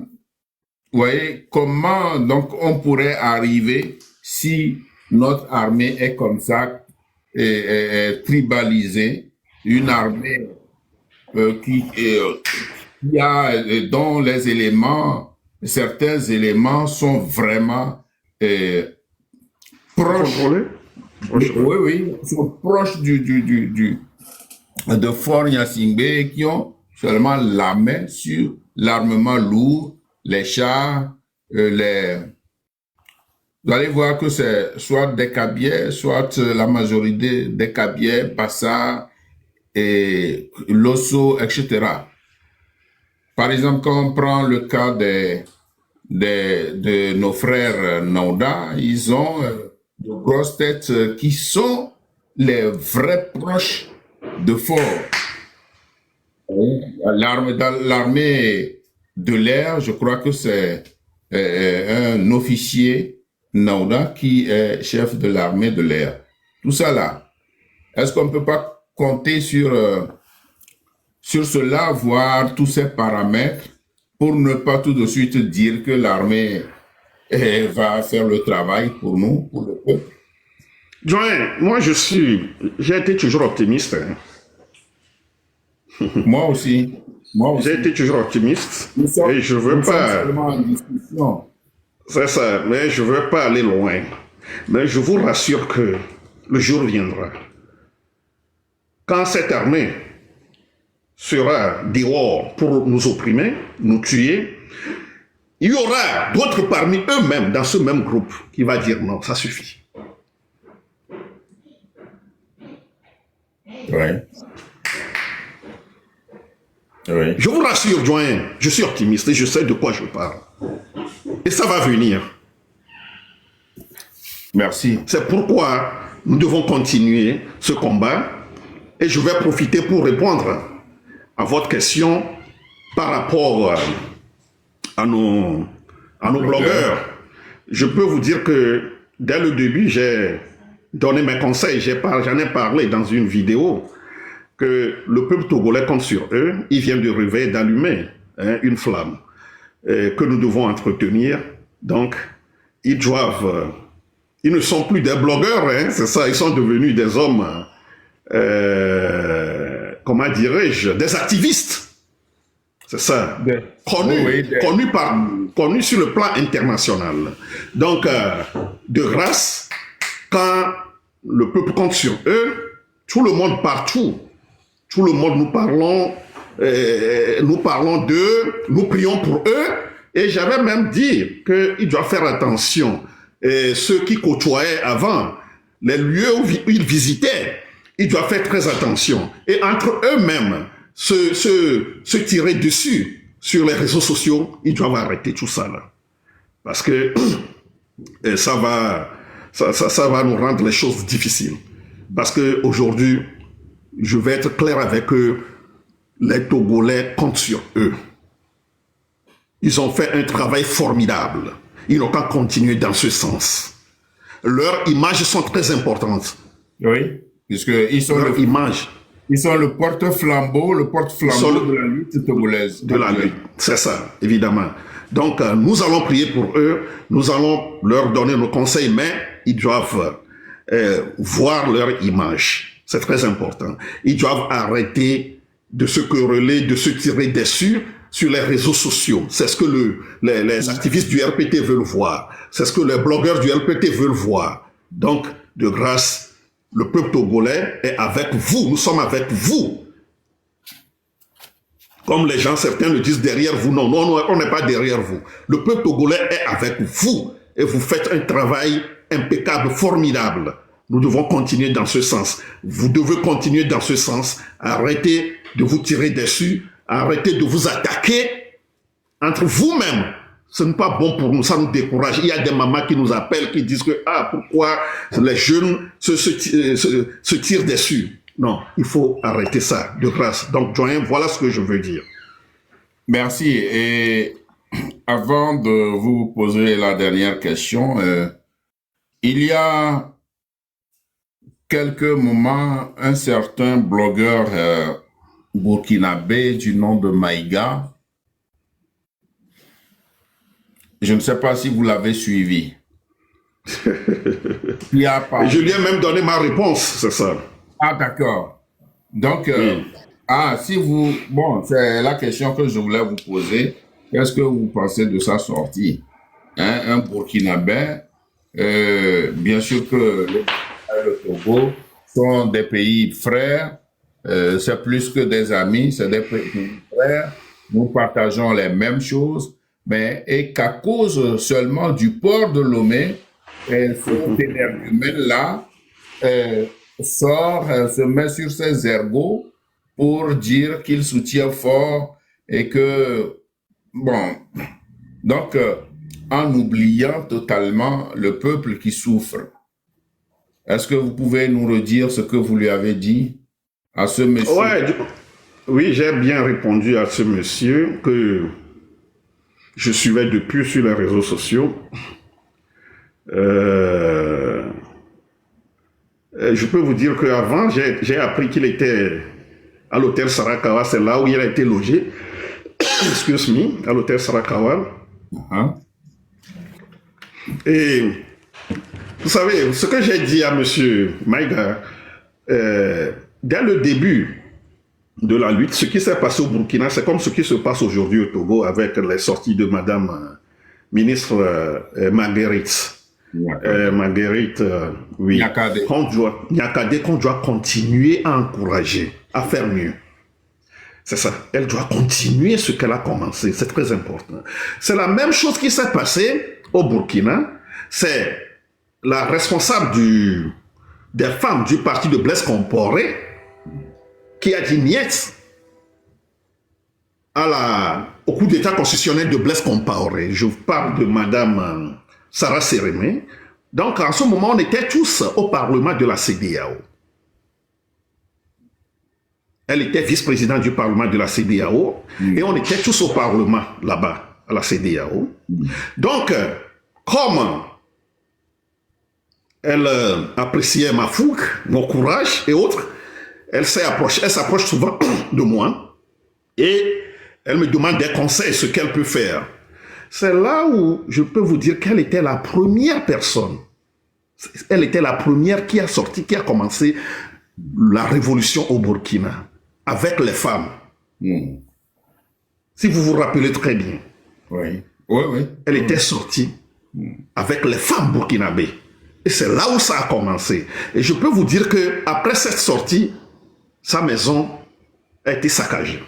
Vous voyez comment donc on pourrait arriver si notre armée est comme ça, tribalisée, une armée dont les éléments, certains éléments sont vraiment proches. Oui, sont proches de Faure Gnassingbé qui ont seulement la main sur l'armement lourd, les chars, vous allez voir que c'est soit des Kabyles, soit la majorité des Kabyles, Bassa et Losso, etc. Par exemple, quand on prend le cas de nos frères Nauda, ils ont de grosses têtes qui sont les vrais proches de Faure. L'armée de l'air, je crois que c'est un officier Nauda qui est chef de l'armée de l'air. Tout ça là, est-ce qu'on ne peut pas compter sur cela, voir tous ces paramètres pour ne pas tout de suite dire que l'armée va faire le travail pour nous, pour le peuple? Joël, moi j'ai été toujours optimiste. Hein. Moi aussi. J'ai été toujours optimiste et je veux pas. C'est ça, mais je veux pas aller loin. Mais je vous rassure que le jour viendra. Quand cette armée sera dehors pour nous opprimer, nous tuer, il y aura d'autres parmi eux-mêmes dans ce même groupe qui va dire non, ça suffit. Oui. Oui. Je vous rassure, doyen, je suis optimiste et je sais de quoi je parle. Et ça va venir. Merci. C'est pourquoi nous devons continuer ce combat et je vais profiter pour répondre à votre question par rapport à nos blogueurs. Je peux vous dire que dès le début, j'ai donné mes conseils, j'en ai parlé dans une vidéo que le peuple togolais compte sur eux, ils viennent de rêver d'allumer une flamme que nous devons entretenir. Donc, ils doivent... ils ne sont plus des blogueurs, hein, c'est ça, ils sont devenus des hommes, comment dirais-je, des activistes. C'est ça, connus sur le plan international. Donc, de grâce, quand le peuple compte sur eux, tout le monde partout, tout le monde nous parlons d'eux, nous prions pour eux, et j'avais même dit qu'ils doivent faire attention. Et ceux qui côtoyaient avant, les lieux où ils visitaient, ils doivent faire très attention. Et entre eux-mêmes, se tirer dessus sur les réseaux sociaux, ils doivent arrêter tout ça là. Parce que ça va nous rendre les choses difficiles. Parce qu'aujourd'hui, je vais être clair avec eux, les Togolais comptent sur eux. Ils ont fait un travail formidable. Ils n'ont qu'à continuer dans ce sens. Leurs images sont très importantes. Oui, puisqu'ils sont ils sont le porte-flambeau de la lutte togolaise. De la lutte, c'est ça, évidemment. Donc, nous allons prier pour eux, nous allons leur donner nos conseils, mais ils doivent voir leur image. C'est très important. Ils doivent arrêter de se quereller, de se tirer dessus sur les réseaux sociaux. C'est ce que les activistes du RPT veulent voir. C'est ce que les blogueurs du RPT veulent voir. Donc, de grâce, le peuple togolais est avec vous. Nous sommes avec vous. Comme les gens, certains le disent derrière vous. Non, on n'est pas derrière vous. Le peuple togolais est avec vous. Et vous faites un travail impeccable, formidable. Nous devons continuer dans ce sens. Vous devez continuer dans ce sens. Arrêtez de vous tirer dessus. Arrêtez de vous attaquer entre vous-même. Ce n'est pas bon pour nous, ça nous décourage. Il y a des mamans qui nous appellent, qui disent que pourquoi les jeunes se tirent dessus. Non, il faut arrêter ça, de grâce. Donc, Joanne, voilà ce que je veux dire. Merci. Et avant de vous poser la dernière question, il y a quelques moments, un certain blogueur burkinabé du nom de Maïga, je ne sais pas si vous l'avez suivi. Je lui ai même donné ma réponse, c'est ça. Ah, d'accord. Donc, si vous... Bon, c'est la question que je voulais vous poser. Qu'est-ce que vous pensez de sa sortie? Un Burkinabé, bien sûr que le Togo sont des pays frères, c'est plus que des amis, c'est des pays frères. Nous partageons les mêmes choses. Et qu'à cause seulement du port de Lomé, cet énergumène-là se met sur ses ergots pour dire qu'il soutient fort et que, donc, en oubliant totalement le peuple qui souffre. Est-ce que vous pouvez nous redire ce que vous lui avez dit à ce monsieur? Oui, j'ai bien répondu à ce monsieur que je suivais depuis sur les réseaux sociaux. Je peux vous dire qu'avant, j'ai appris qu'il était à l'hôtel Sarakawa, c'est là où il a été logé. Excuse me, à l'hôtel Sarakawa. Et vous savez, ce que j'ai dit à M. Maïga, dès le début de la lutte, ce qui s'est passé au Burkina, c'est comme ce qui se passe aujourd'hui au Togo avec les sorties de Madame ministre Marguerite. Marguerite, oui. Nyakade, qu'on doit continuer à encourager, à faire mieux. C'est ça. Elle doit continuer ce qu'elle a commencé. C'est très important. C'est la même chose qui s'est passée au Burkina. C'est la responsable des femmes du parti de Blaise Compaoré qui a dit niet au coup d'état constitutionnel de Blaise Compaoré. Je vous parle de Madame Sarah Sérémé. Donc, en ce moment, on était tous au Parlement de la CEDEAO. Elle était vice-présidente du Parlement de la CEDEAO et on était tous au Parlement là-bas, à la CEDEAO. Donc, comme elle appréciait ma fougue, mon courage et autres, elle s'approche souvent de moi et elle me demande des conseils, ce qu'elle peut faire. C'est là où je peux vous dire qu'elle était la première personne. Elle était la première qui a commencé la révolution au Burkina avec les femmes. Si vous vous rappelez très bien. Oui. Oui. Elle était sortie avec les femmes burkinabées. Et c'est là où ça a commencé. Et je peux vous dire qu'après cette sortie, sa maison a été saccagée.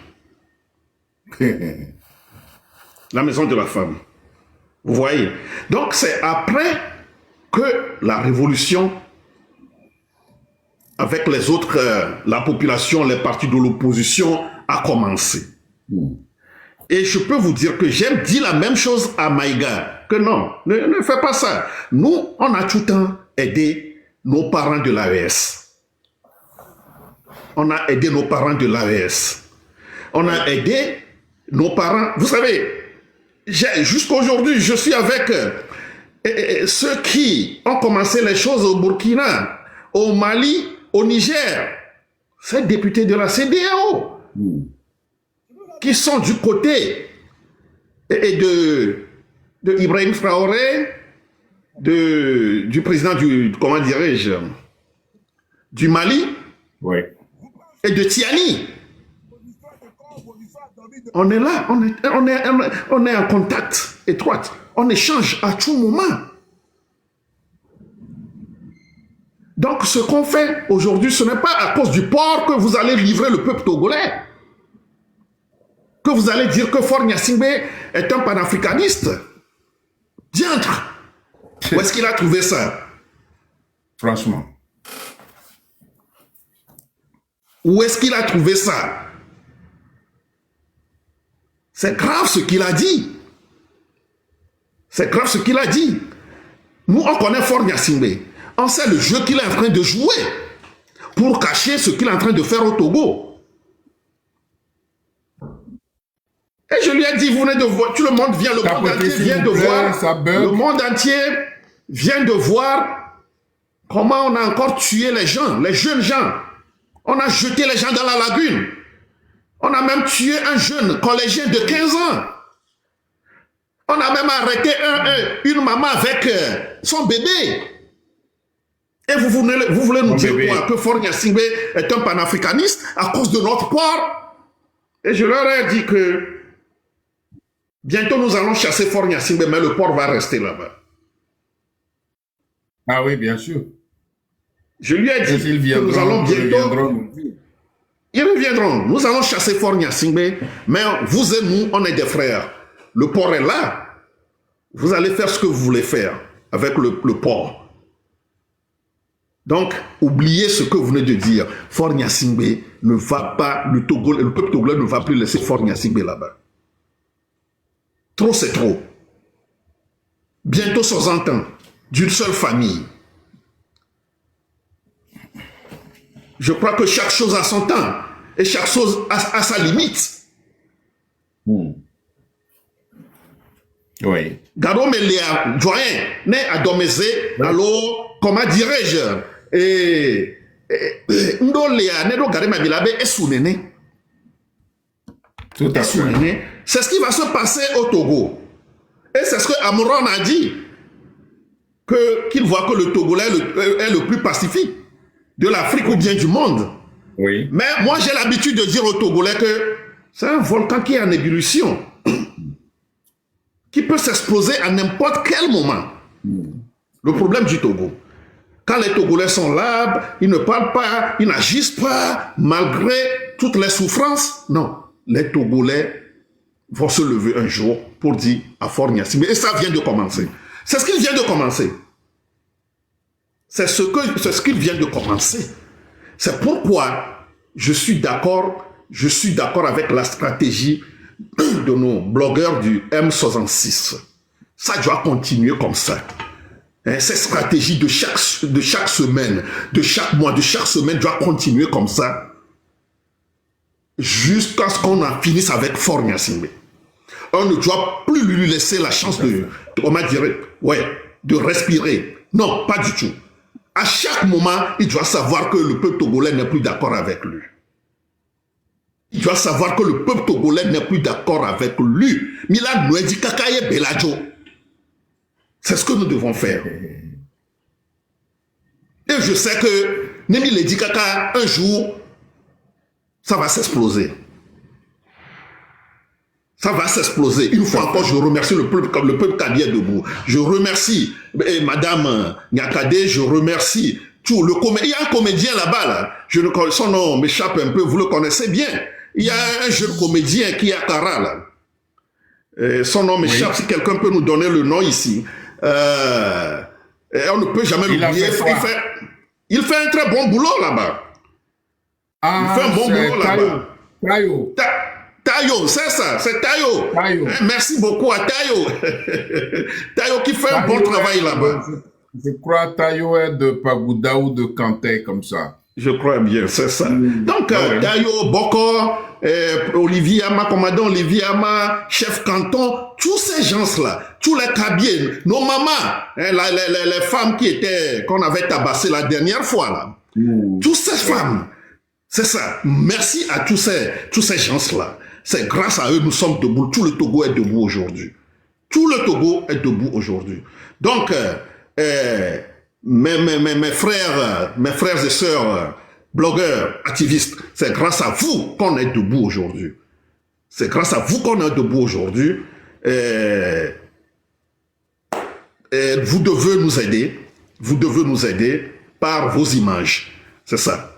La maison de la femme. Vous voyez? Donc c'est après que la révolution, avec les autres, la population, les partis de l'opposition, a commencé. Et je peux vous dire que j'ai dit la même chose à Maïga, que non, ne fais pas ça. Nous, on a tout le temps aidé nos parents de l'AES. On a aidé nos parents de l'AES. On a aidé nos parents. Vous savez, jusqu'aujourd'hui, je suis avec ceux qui ont commencé les choses au Burkina, au Mali, au Niger. Ces députés de la CEDEAO qui sont du côté de Ibrahim Traoré, du président comment dirais-je, du Mali, oui, et de Tiani. On est là, on est en contact étroit, on échange à tout moment. Donc ce qu'on fait aujourd'hui, ce n'est pas à cause du port que vous allez livrer le peuple togolais, que vous allez dire que Faure Gnassingbé est un panafricaniste. Diantre! Où est-ce qu'il a trouvé ça? Franchement. Où est-ce qu'il a trouvé ça? C'est grave ce qu'il a dit. C'est grave ce qu'il a dit. Nous, on connaît Faure Gnassingbé. On sait le jeu qu'il est en train de jouer pour cacher ce qu'il est en train de faire au Togo. Et je lui ai dit, vous venez de voir, tout le monde vient, le monde entier vient de voir, le monde entier vient de voir comment on a encore tué les gens, les jeunes gens. On a jeté les gens dans la lagune. On a même tué un jeune collégien de 15 ans. On a même arrêté une maman avec son bébé. Et vous voulez nous dire quoi? Que Faure Gnassingbé est un panafricaniste à cause de notre port? Et je leur ai dit que bientôt nous allons chasser Faure Gnassingbé, mais le port va rester là-bas. Ah oui, bien sûr. Je lui ai dit que nous allons bientôt... Ils reviendront. Nous allons chasser Faure Gnassingbé, mais vous et nous, on est des frères. Le port est là. Vous allez faire ce que vous voulez faire avec le port. Donc, oubliez ce que vous venez de dire. Faure Gnassingbé ne va pas, le peuple togolais ne va plus laisser Faure Gnassingbé là-bas. Trop, c'est trop. Bientôt 60 ans, d'une seule famille. Je crois que chaque chose a son temps et chaque chose a sa limite. Oui. Garo Melia, Joyen, né à Domezé, alors, comment dirais-je, Ndolea, Nedo Garema Bilabe, et Sounene. Tout à fait. C'est ce qui va se passer au Togo. Et c'est ce que Amoron a dit, qu'il voit que le Togolais est le plus pacifique de l'Afrique ou bien du monde. Oui. Mais moi, j'ai l'habitude de dire aux Togolais que c'est un volcan qui est en ébullition, qui peut s'exploser à n'importe quel moment. Le problème du Togo, quand les Togolais sont là, ils ne parlent pas, ils n'agissent pas, malgré toutes les souffrances. Non, les Togolais vont se lever un jour pour dire à Faure Gnassingbé. Et ça vient de commencer. C'est ce qu'il vient de commencer. C'est ce qu'il vient de commencer. C'est pourquoi je suis d'accord avec la stratégie de nos blogueurs du M66. Ça doit continuer comme ça. Cette stratégie de chaque semaine, de chaque mois, de chaque semaine doit continuer comme ça jusqu'à ce qu'on en finisse avec Faure Gnassingbé. On ne doit plus lui laisser la chance de respirer. Non, pas du tout. À chaque moment, il doit savoir que le peuple togolais n'est plus d'accord avec lui. Il doit savoir que le peuple togolais n'est plus d'accord avec lui. Mila Nouedi Kakaye Beladjo. C'est ce que nous devons faire. Et je sais que Nemi Ledi Kaka, un jour, ça va s'exploser. Ça va s'exploser. Une fois encore, je remercie le peuple qui est debout. Je remercie Madame Nyakade, je remercie tout le comédien. Il y a un comédien là-bas, là. Son nom m'échappe un peu, vous le connaissez bien. Il y a un jeune comédien qui est à Kara, là. Son nom m'échappe, si quelqu'un peut nous donner le nom ici. On ne peut jamais l'oublier. Il fait un très bon boulot là-bas. Il fait un bon boulot là-bas. Tayo, c'est ça, c'est Tayo. Merci beaucoup à Tayo. Tayo qui fait un bon travail là-bas. Je crois Tayo est de Pagouda ou de Kanté, comme ça. Je crois bien, c'est ça. Donc, Tayo, Boko, Olivier Ama, commandant Olivier Ama, chef canton, tous ces gens-là, tous les cabiers, nos mamans, les femmes qu'on avait tabassées la dernière fois, là. Toutes ces femmes, c'est ça. Merci à tous ces gens-là. C'est grâce à eux nous sommes debout. Tout le Togo est debout aujourd'hui. Tout le Togo est debout aujourd'hui. Donc, mes frères et sœurs, blogueurs, activistes, c'est grâce à vous qu'on est debout aujourd'hui. C'est grâce à vous qu'on est debout aujourd'hui. Vous devez nous aider. Vous devez nous aider par vos images. C'est ça.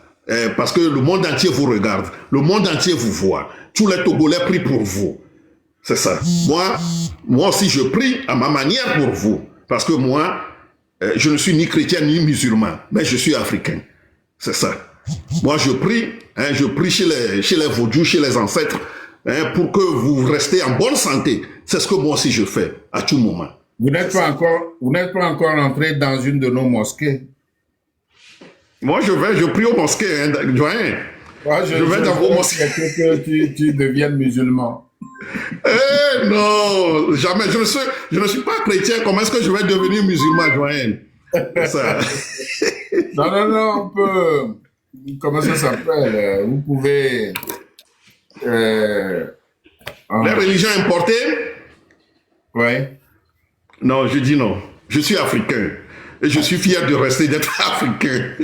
Parce que le monde entier vous regarde. Le monde entier vous voit. Tous les Togolais prient pour vous. C'est ça. Moi aussi, je prie à ma manière pour vous. Parce que moi, je ne suis ni chrétien ni musulman, mais je suis africain. C'est ça. Moi, je prie chez les vaudous, chez les ancêtres, pour que vous restez en bonne santé. C'est ce que moi aussi je fais, à tout moment. Vous n'êtes pas encore entré dans une de nos mosquées. Moi, je prie aux mosquées, doyen. Ouais, je vais dans vos mosquées que tu deviennes musulman. Non, jamais. Je ne suis pas chrétien. Comment est-ce que je vais devenir musulman, doyen? Ça. Non, on peut... Comment ça s'appelle? Vous pouvez... Les religions importées? Oui. Non, je dis non. Je suis africain. Et je suis fier de rester d'être africain.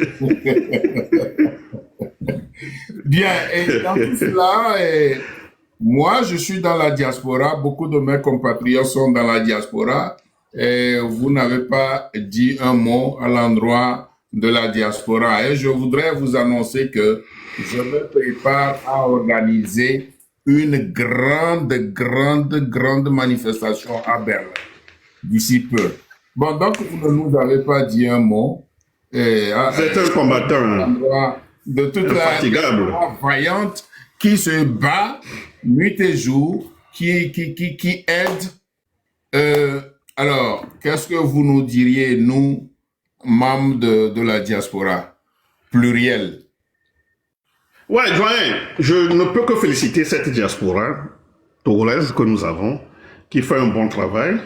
Bien, et dans tout cela, moi, je suis dans la diaspora. Beaucoup de mes compatriotes sont dans la diaspora. Et vous n'avez pas dit un mot à l'endroit de la diaspora. Et je voudrais vous annoncer que je me prépare à organiser une grande manifestation à Berlin d'ici peu. Bon, donc vous ne nous avez pas dit un mot. Vous êtes un combattant de toute la vaillante qui se bat nuit et jour, qui aide. Alors, qu'est-ce que vous nous diriez, nous, membres de la diaspora plurielle? Ouais, doyen, je ne peux que féliciter cette diaspora togolaise que nous avons, qui fait un bon travail.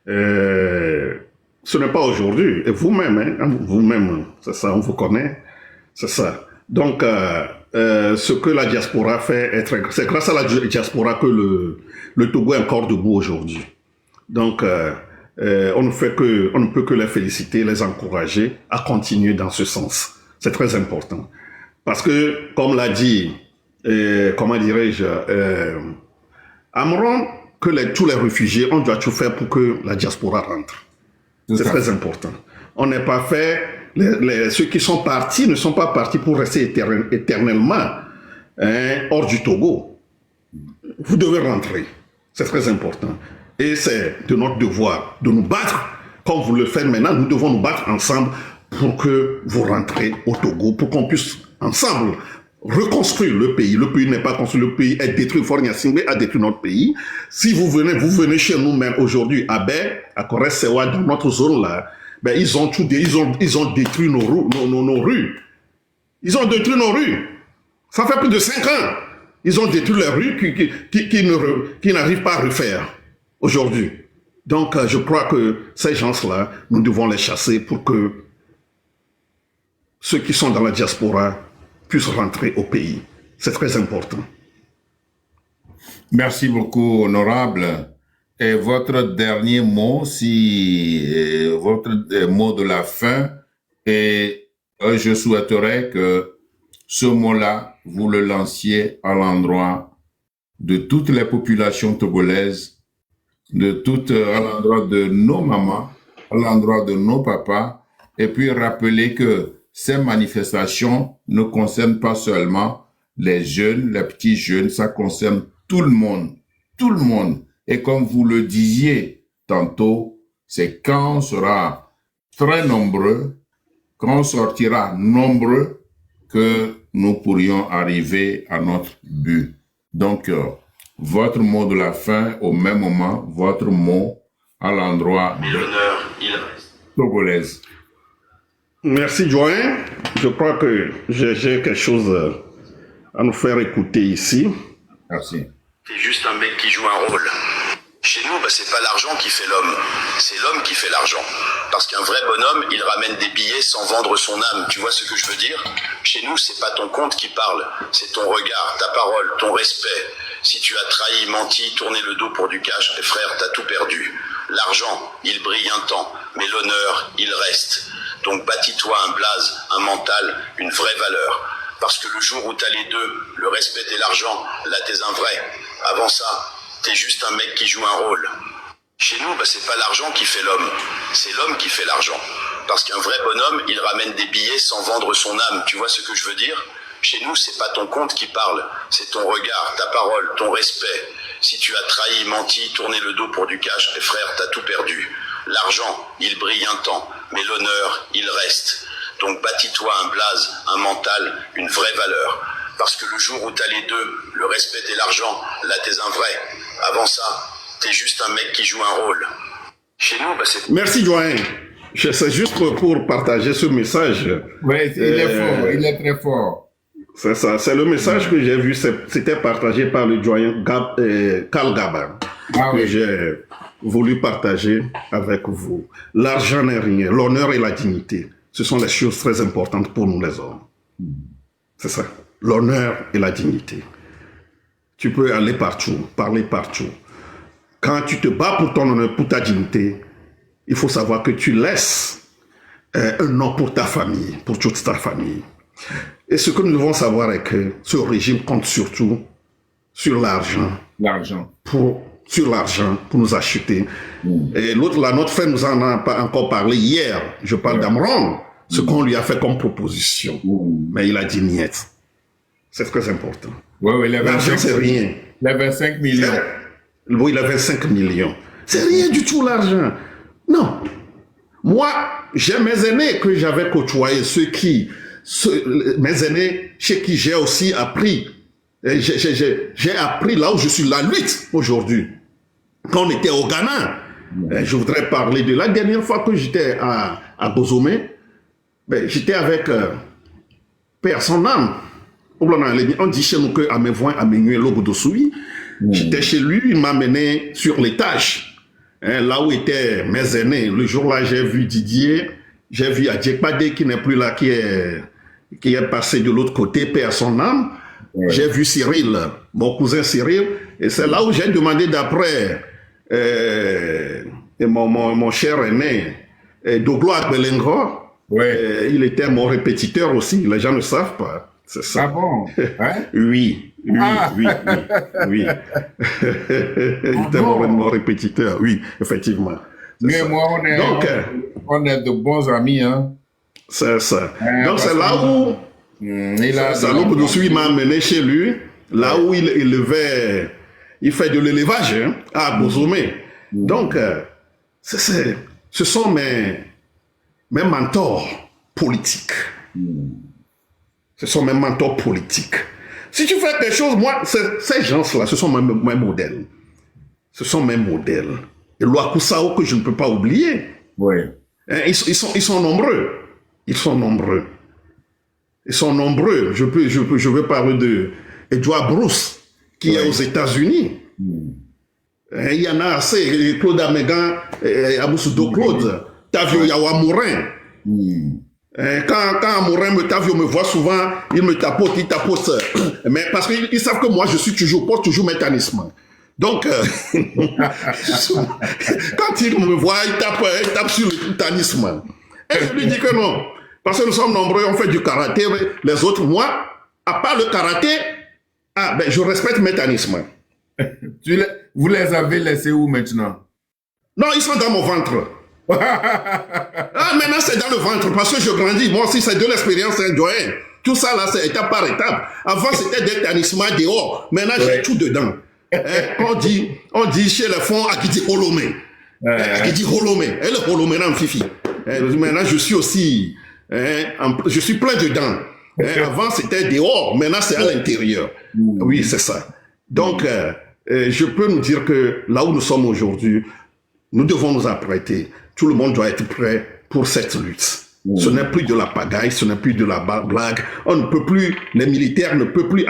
Ce n'est pas aujourd'hui, et vous-même, c'est ça, on vous connaît, c'est ça. Donc, ce que la diaspora fait, c'est grâce à la diaspora que le Togo est encore debout aujourd'hui. Donc, on ne peut que les féliciter, les encourager à continuer dans ce sens. C'est très important. Parce que, comme l'a dit, comment dirais-je, Amron, que tous les réfugiés, on doit tout faire pour que la diaspora rentre. C'est très important. On n'est pas fait, ceux qui sont partis ne sont pas partis pour rester éternellement hors du Togo. Vous devez rentrer. C'est très important. Et c'est de notre devoir de nous battre, comme vous le faites maintenant. Nous devons nous battre ensemble pour que vous rentrez au Togo, pour qu'on puisse ensemble reconstruire le pays. Le pays n'est pas construit, le pays est détruit. Fort Gnassingbé a détruit notre pays. Si vous venez chez nous même aujourd'hui, à Baie, à Corée-Sewa, dans notre zone là, ben, ils ont détruit nos rues. Ils ont détruit nos rues. Ça fait plus de 5 ans. Ils ont détruit les rues qui n'arrivent pas à refaire aujourd'hui. Donc, je crois que ces gens-là, nous devons les chasser pour que ceux qui sont dans la diaspora puissent rentrer au pays. C'est très important. Merci beaucoup, honorable. Et votre dernier mot, votre mot de la fin, et je souhaiterais que ce mot-là, vous le lanciez à l'endroit de toutes les populations togolaises, à l'endroit de nos mamans, à l'endroit de nos papas, et puis rappeler que ces manifestations ne concernent pas seulement les jeunes, les petits jeunes, ça concerne tout le monde, tout le monde. Et comme vous le disiez tantôt, c'est quand on sera très nombreux, quand on sortira nombreux, que nous pourrions arriver à notre but. Donc, votre mot de la fin, au même moment, votre mot à l'endroit de l'honneur, il reste. Togolaise. Merci, Joël. Je crois que j'ai quelque chose à nous faire écouter ici. Merci. C'est juste un mec qui joue un rôle. Chez nous, c'est pas l'argent qui fait l'homme, c'est l'homme qui fait l'argent. Parce qu'un vrai bonhomme, il ramène des billets sans vendre son âme. Tu vois ce que je veux dire? Chez nous, c'est pas ton compte qui parle, c'est ton regard, ta parole, ton respect. Si tu as trahi, menti, tourné le dos pour du cash, frère, t'as tout perdu. L'argent, il brille un temps, mais l'honneur, il reste. Donc bâtis-toi un blaze, un mental, une vraie valeur. Parce que le jour où t'as les deux, le respect et l'argent, là t'es un vrai. Avant ça, t'es juste un mec qui joue un rôle. Chez nous, c'est pas l'argent qui fait l'homme, c'est l'homme qui fait l'argent. Parce qu'un vrai bonhomme, il ramène des billets sans vendre son âme. Tu vois ce que je veux dire? Chez nous, c'est pas ton compte qui parle, c'est ton regard, ta parole, ton respect. Si tu as trahi, menti, tourné le dos pour du cash, frère, t'as tout perdu. L'argent, il brille un temps, mais l'honneur, il reste. Donc bâtis-toi un blaze, un mental, une vraie valeur. Parce que le jour où t'as les deux, le respect et l'argent, là t'es un vrai. Avant ça, t'es juste un mec qui joue un rôle. Chez nous, c'est... Merci, Joël. C'est juste pour partager ce message. Oui, il est fort, il est très fort. C'est ça, c'est le message que j'ai vu, c'était partagé par le doyen Karl Gabar, que j'ai voulu partager avec vous. L'argent n'est rien, l'honneur et la dignité, ce sont les choses très importantes pour nous les hommes. C'est ça, l'honneur et la dignité. Tu peux aller partout, parler partout. Quand tu te bats pour ton honneur, pour ta dignité, il faut savoir que tu laisses un nom pour ta famille, pour toute ta famille. Et ce que nous devons savoir est que ce régime compte surtout sur l'argent. Sur l'argent pour nous acheter. Et notre frère nous en a pas encore parlé hier. Je parle d'Amron, ce qu'on lui a fait comme proposition. Mais il a dit niet. C'est très important. Oui, l'argent, c'est rien. Les 25 millions. Oui, il a 25 millions. C'est rien du tout l'argent. Non. Moi, j'ai mes aînés que j'avais côtoyés, mes aînés chez qui j'ai aussi appris. J'ai appris là où je suis, la lutte aujourd'hui. Quand on était au Ghana, je voudrais parler de la dernière fois que j'étais à Bozomé, j'étais avec Père son âme. On dit chez nous que à mes voix, à mes nuits, l'ogo de Soui. J'étais chez lui, il m'a mené sur l'étage, là où étaient mes aînés. Le jour-là, j'ai vu Didier, j'ai vu Adjekpade qui n'est plus là, qui est passé de l'autre côté, paix à son âme. J'ai vu Cyril, mon cousin Cyril, et c'est là où j'ai demandé d'après mon cher aîné, Doglo Akbelengo. Il était mon répétiteur aussi, les gens ne savent pas. C'est ça. Ah bon? Hein? Oui. Il était mon répétiteur, oui, effectivement. Mais moi, on est de bons amis, hein. C'est ça. Donc c'est là où Salou Koudousoui m'a amené chez lui, là où il fait de l'élevage à Bozomé. Donc, ce sont mes mentors politiques. Ce sont mes mentors politiques. Si tu fais quelque chose, moi, ces gens-là, ce sont mes modèles. Ce sont mes modèles. Et Loakou Sao, que je ne peux pas oublier. Oui. Hein, ils sont nombreux. Ils sont nombreux. Ils sont nombreux. Je veux parler de Edouard Bruce, qui est aux États-Unis. Il y en a assez. Claude Amégan, Aboussoudo Claude, Tavio Yawa Mourin. Quand Mourin Tavio me voit souvent, il me tapote, mais parce qu'ils savent que moi, je suis porte toujours mécanisme. Donc, quand il me voit, il tape sur le mécanisme. Et je lui dis que non. Parce que nous sommes nombreux, on fait du karaté. Les autres, moi, à part le karaté, je respecte le mécanisme. Vous les avez laissés où maintenant? Non, ils sont dans mon ventre. Maintenant, c'est dans le ventre parce que je grandis. Moi aussi, c'est de l'expérience, Joël. Tout ça, là, c'est étape par étape. Avant, c'était des tannissements dehors. Maintenant, j'ai tout dedans. On dit chez les fonds, Akiti Holomé. Akiti Holomé. Et le Holomé, non, Fifi. Maintenant, je suis aussi, je suis plein dedans. Avant, c'était dehors. Maintenant, c'est à l'intérieur. Oui, c'est ça. Donc, je peux nous dire que là où nous sommes aujourd'hui, nous devons nous apprêter. Tout le monde doit être prêt pour cette lutte. Ce n'est plus de la pagaille, ce n'est plus de la blague. On ne peut plus, les militaires ne peuvent plus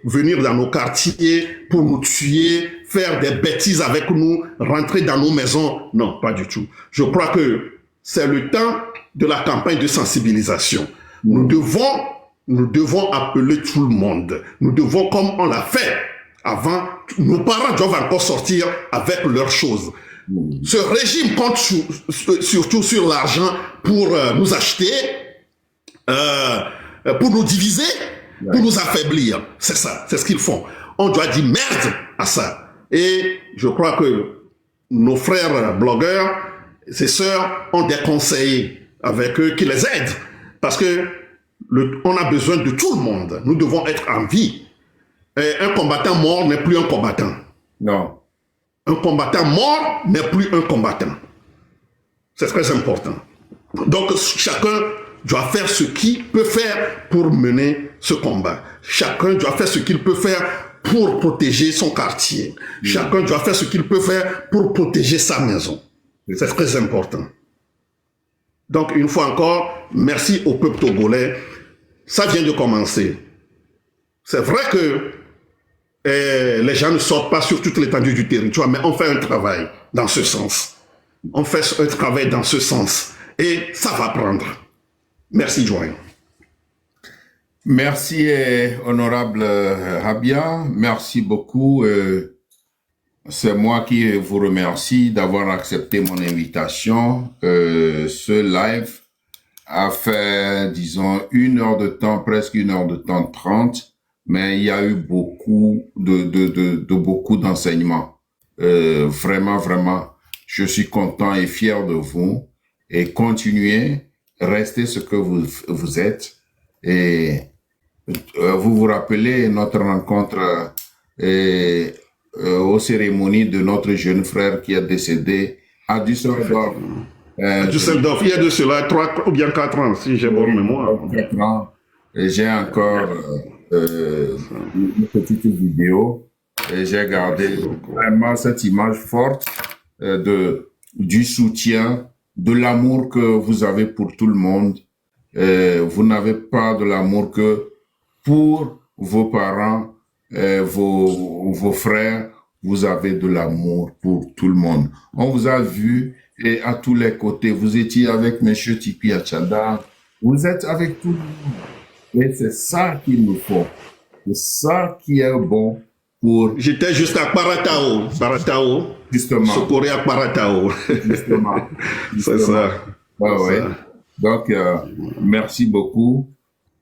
venir dans nos quartiers pour nous tuer, faire des bêtises avec nous, rentrer dans nos maisons. Non, pas du tout. Je crois que c'est le temps de la campagne de sensibilisation. Nous devons appeler tout le monde. Nous devons, comme on l'a fait avant, nos parents doivent encore sortir avec leurs choses. Ce régime compte surtout sur l'argent pour nous acheter, pour nous diviser, pour nous affaiblir. C'est ça, c'est ce qu'ils font. On doit dire merde à ça. Et je crois que nos frères blogueurs, ces sœurs, ont des conseillers avec eux qui les aident. Parce que on a besoin de tout le monde. Nous devons être en vie. Et un combattant mort n'est plus un combattant. Non. Un combattant mort n'est plus un combattant. C'est très important. Donc, chacun doit faire ce qu'il peut faire pour mener ce combat. Chacun doit faire ce qu'il peut faire pour protéger son quartier. Chacun doit faire ce qu'il peut faire pour protéger sa maison. C'est très important. Donc, une fois encore, merci au peuple togolais. Ça vient de commencer. C'est vrai que les gens ne sortent pas sur toute l'étendue du territoire, mais on fait un travail dans ce sens. On fait un travail dans ce sens. Et ça va prendre. Merci, Joël. Merci, honorable Rabia. Merci beaucoup. C'est moi qui vous remercie d'avoir accepté mon invitation. Ce live a fait, disons, 1 heure de temps, presque 1 heure de temps 30, mais il y a eu beaucoup beaucoup d'enseignements. Vraiment, vraiment, je suis content et fier de vous. Et continuez, restez ce que vous êtes. Et vous vous rappelez notre rencontre aux cérémonies de notre jeune frère qui est décédé à Düsseldorf. Düsseldorf, il y a de cela 3 ou bien 4 ans, si j'ai bonne mémoire. 4 ans. Et j'ai encore une petite vidéo. Et j'ai gardé vraiment cette image forte du soutien, de l'amour que vous avez pour tout le monde. Vous n'avez pas de l'amour que pour vos parents, vos frères, vous avez de l'amour pour tout le monde. On vous a vu et à tous les côtés. Vous étiez avec M. Tipi Achada. Vous êtes avec tout le monde. Et c'est ça qu'il nous faut. C'est ça qui est bon pour... J'étais juste à Paratao. Justement. Socoré à Paratao. Justement. C'est ça. Ouais. Donc, merci beaucoup.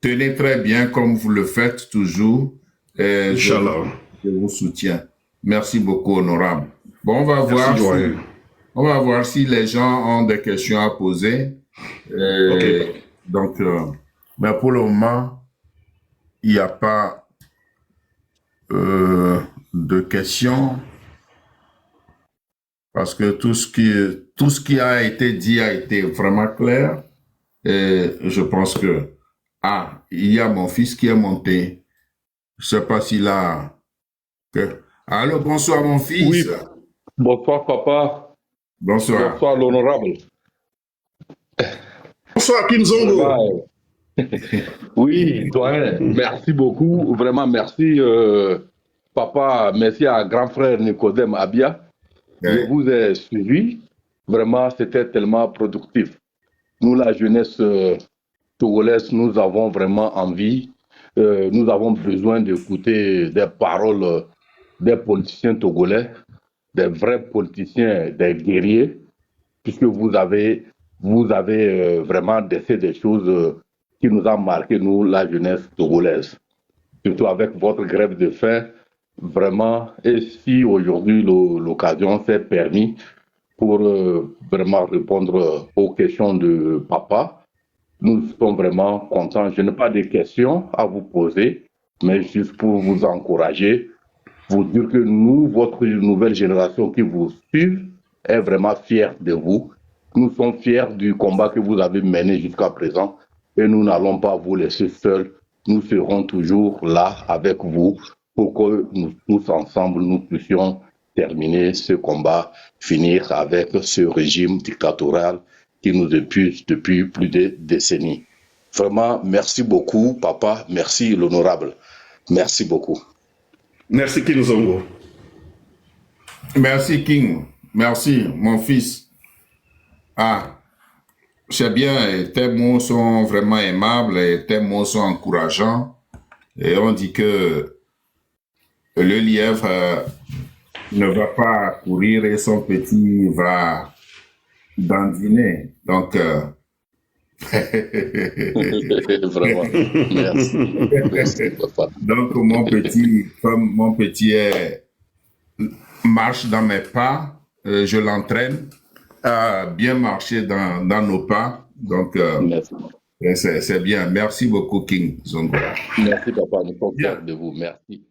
Tenez très bien comme vous le faites toujours. Inch'Allah. Je vous soutiens. Merci beaucoup, honorable. Bon, on va voir si les gens ont des questions à poser. Okay. Donc, mais pour le moment, il n'y a pas de questions parce que tout ce qui a été dit a été vraiment clair et je pense que Ah, il y a mon fils qui est monté. Je sais pas s'il a... Allô, bonsoir mon Oui, fils. bonsoir papa, Bonsoir. bonsoir l'honorable. Bonsoir, Kim Vraiment, Zongo. oui, doyen, merci beaucoup, vraiment merci papa, merci à grand frère Nicodème Abia. Je Ouais. vous ai suivi, vraiment c'était tellement productif. Nous, la jeunesse togolaise, nous avons vraiment envie, nous avons besoin d'écouter des paroles des politiciens togolais, des vrais politiciens, des guerriers, puisque vous avez vraiment laissé des choses qui nous ont marqué, nous, la jeunesse togolaise. Surtout avec votre grève de faim, vraiment, et si aujourd'hui l'occasion s'est permis pour vraiment répondre aux questions de papa, nous sommes vraiment contents. Je n'ai pas de questions à vous poser, mais juste pour vous encourager, vous dire que nous, votre nouvelle génération qui vous suit, est vraiment fière de vous. Nous sommes fiers du combat que vous avez mené jusqu'à présent et nous n'allons pas vous laisser seuls. Nous serons toujours là avec vous pour que nous tous ensemble, nous puissions terminer ce combat, finir avec ce régime dictatorial qui nous épuise depuis plus de décennies. Vraiment, merci beaucoup, papa. Merci, l'honorable. Merci beaucoup. Merci, Kim Zongo. Merci King. Merci mon fils. Ah, c'est bien. Et tes mots sont vraiment aimables et tes mots sont encourageants. Et on dit que le lièvre ne va pas courir et son petit va dandiner. Donc, Vraiment. Merci. Merci, papa. donc comme mon petit marche dans mes pas, je l'entraîne à bien marcher dans nos pas. Donc, Merci. c'est bien. Merci beaucoup, King Zongo. Merci, papa. Nous sommes Bien. fiers de vous. Merci.